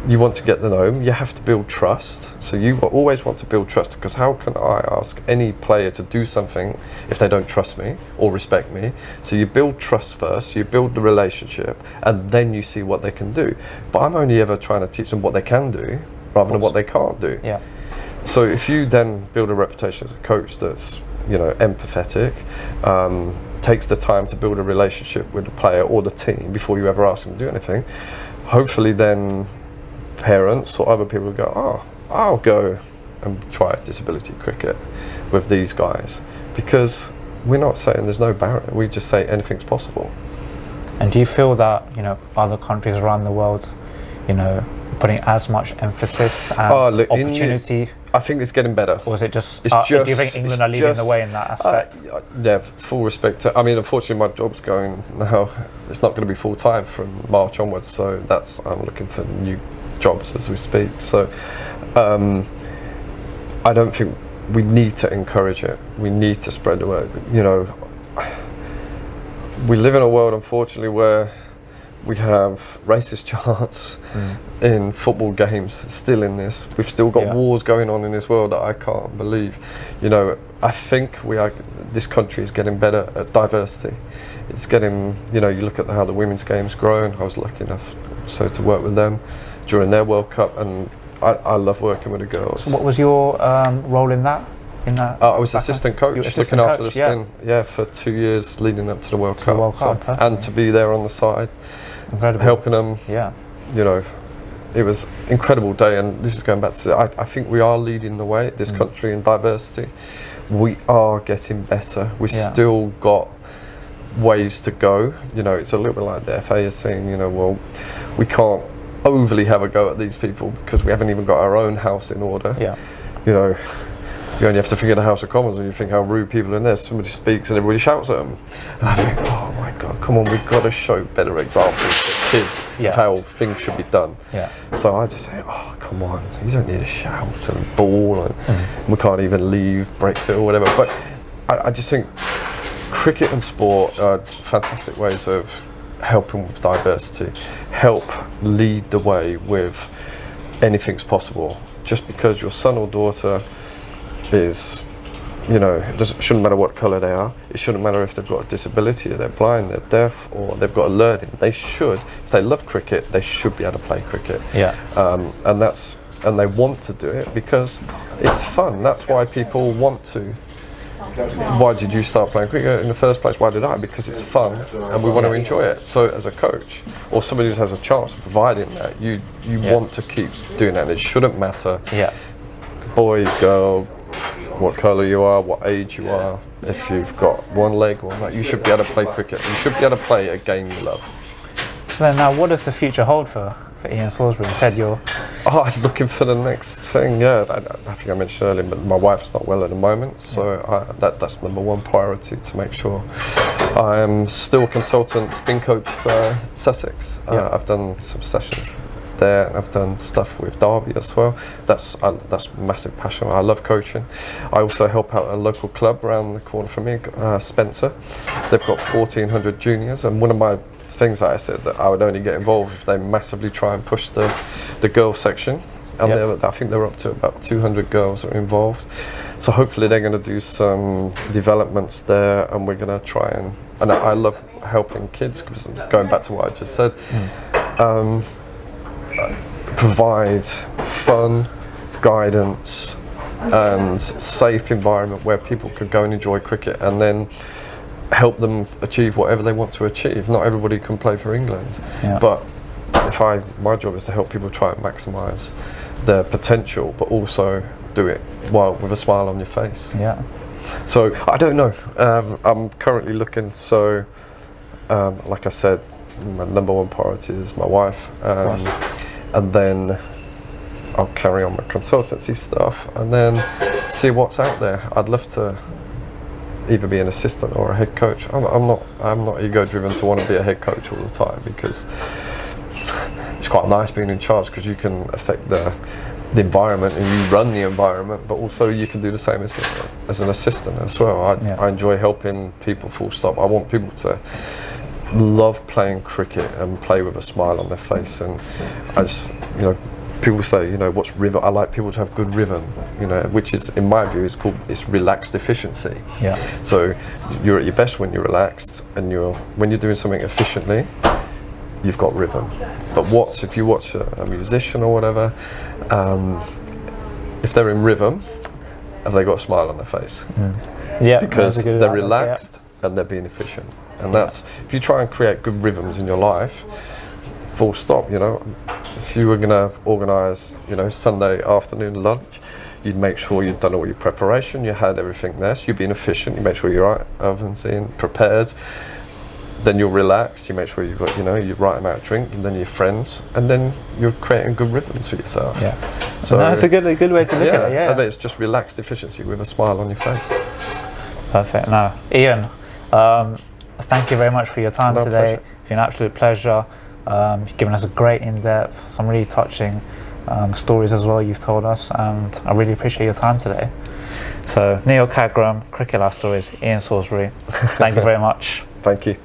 Speaker 2: You want to get to know them, you have to build trust. So you always want to build trust, because how can I ask any player to do something if they don't trust me or respect me? So you build trust first, you build the relationship, and then you see what they can do. But I'm only ever trying to teach them what they can do rather than what they can't do.
Speaker 1: Yeah.
Speaker 2: So if you then build a reputation as a coach that's, you know, empathetic, takes the time to build a relationship with the player or the team before you ever ask them to do anything, hopefully then parents or other people go, oh, I'll go and try disability cricket with these guys, because we're not saying there's no barrier, we just say anything's possible.
Speaker 1: And do you feel that, you know, other countries around the world, you know, putting as much emphasis and opportunity?
Speaker 2: I think it's getting better.
Speaker 1: Or is it just, do you think England are leading the way in that aspect?
Speaker 2: Yeah, full respect. I mean, unfortunately, my job's going now. It's not going to be full time from March onwards, so I'm looking for new jobs as we speak. So I don't think we need to encourage it. We need to spread the word. You know, we live in a world, unfortunately, where we have racist chants in football games still in this. We've still got wars going on in this world that I can't believe. You know, I think this country is getting better at diversity. It's getting, you know, you look at how the women's game's grown. I was lucky enough to work with them during their World Cup, and I love working with the girls.
Speaker 1: So what was your role in that?
Speaker 2: I was assistant coach, looking after the spin, for 2 years leading up to the World Cup. And to be there on the side, helping them. Yeah, you know, it was an incredible day. And this is going back to, I think we are leading the way, this country, in diversity. We are getting better. We still got ways to go. You know, it's a little bit like the FA is saying, you know, well, we can't overly have a go at these people because we haven't even got our own house in order. Yeah, you know, you only have to think of the House of Commons and you think how rude people are in there. Somebody speaks and everybody shouts at them, and I think, oh my God, come on, we've got to show better examples to kids of how things should be done. So I just say, oh come on, you don't need to shout and bawl, and we can't even leave Brexit or whatever. But I just think cricket and sport are fantastic ways of helping with diversity, help lead the way with anything's possible. Just because your son or daughter is, you know, it shouldn't matter what colour they are, it shouldn't matter if they've got a disability, or they're blind, they're deaf, or they've got a learning. They should, if they love cricket, they should be able to play cricket. And they want to do it because it's fun. That's why people want to. Why did you start playing cricket in the first place? Why did I? Because it's fun and we want to enjoy it. So as a coach or somebody who has a chance of providing that, you want to keep doing that. And it shouldn't matter, boy, girl, what colour you are, what age you are. If you've got one leg or not, you should be able to play cricket. You should be able to play a game you love.
Speaker 1: So then now, what does the future hold for Ian Salisbury? You said you're...
Speaker 2: Oh, I'm looking for the next thing, I think I mentioned earlier, but my wife's not well at the moment, so that's number one priority, to make sure. I am still a consultant spin coach for Sussex. I've done some sessions there, I've done stuff with Derby as well. That's massive passion. I love coaching. I also help out a local club around the corner from me, Spencer. They've got 1,400 juniors, and one of my things that I said that I would only get involved if they massively try and push the girls section, and I think they're up to about 200 girls that are involved. So hopefully they're going to do some developments there, and we're going to try and I love helping kids, because going back to what I just said, provide fun, guidance and safe environment where people can go and enjoy cricket, and then help them achieve whatever they want to achieve. Not everybody can play for England, but my job is to help people try and maximise their potential, but also do it with a smile on your face. So I don't know. I'm currently looking. So, like I said, my number one priority is my wife, and then I'll carry on my consultancy stuff, and then see what's out there. I'd love to either be an assistant or a head coach. I'm not ego driven to want to be a head coach all the time, because it's quite nice being in charge, because you can affect the environment and you run the environment, but also you can do the same as an assistant as well. I enjoy helping people, full stop. I want people to love playing cricket and play with a smile on their face. And I just, you know, people say, you know, what's rhythm? I like people to have good rhythm, you know, which is, in my view, it's relaxed efficiency.
Speaker 1: Yeah.
Speaker 2: So you're at your best when you're relaxed, and when you're doing something efficiently, you've got rhythm. But if you watch a musician or whatever, if they're in rhythm, have they got a smile on their face?
Speaker 1: Yeah,
Speaker 2: because they're relaxed and they're being efficient. And that's, if you try and create good rhythms in your life, full stop, you know. If you were going to organise, you know, Sunday afternoon lunch, you'd make sure you'd done all your preparation, you had everything there, so you're being efficient, you make sure you're right, ovens in, prepared, then you're relaxed, you make sure you've got, you know, you write them out a drink, and then your friends, and then you're creating good rhythms for yourself.
Speaker 1: Yeah.
Speaker 2: So
Speaker 1: no, that's a good way to look at it, yeah.
Speaker 2: And it's just relaxed efficiency with a smile on your face.
Speaker 1: Perfect. Now, Ian, thank you very much for your time today.
Speaker 2: Pleasure.
Speaker 1: It's been an absolute pleasure. You've given us a great in-depth, some really touching stories as well you've told us, and I really appreciate your time today. So, Neel Khagram, Cricket Life Stories, Ian Salisbury, thank you very much.
Speaker 2: Thank you.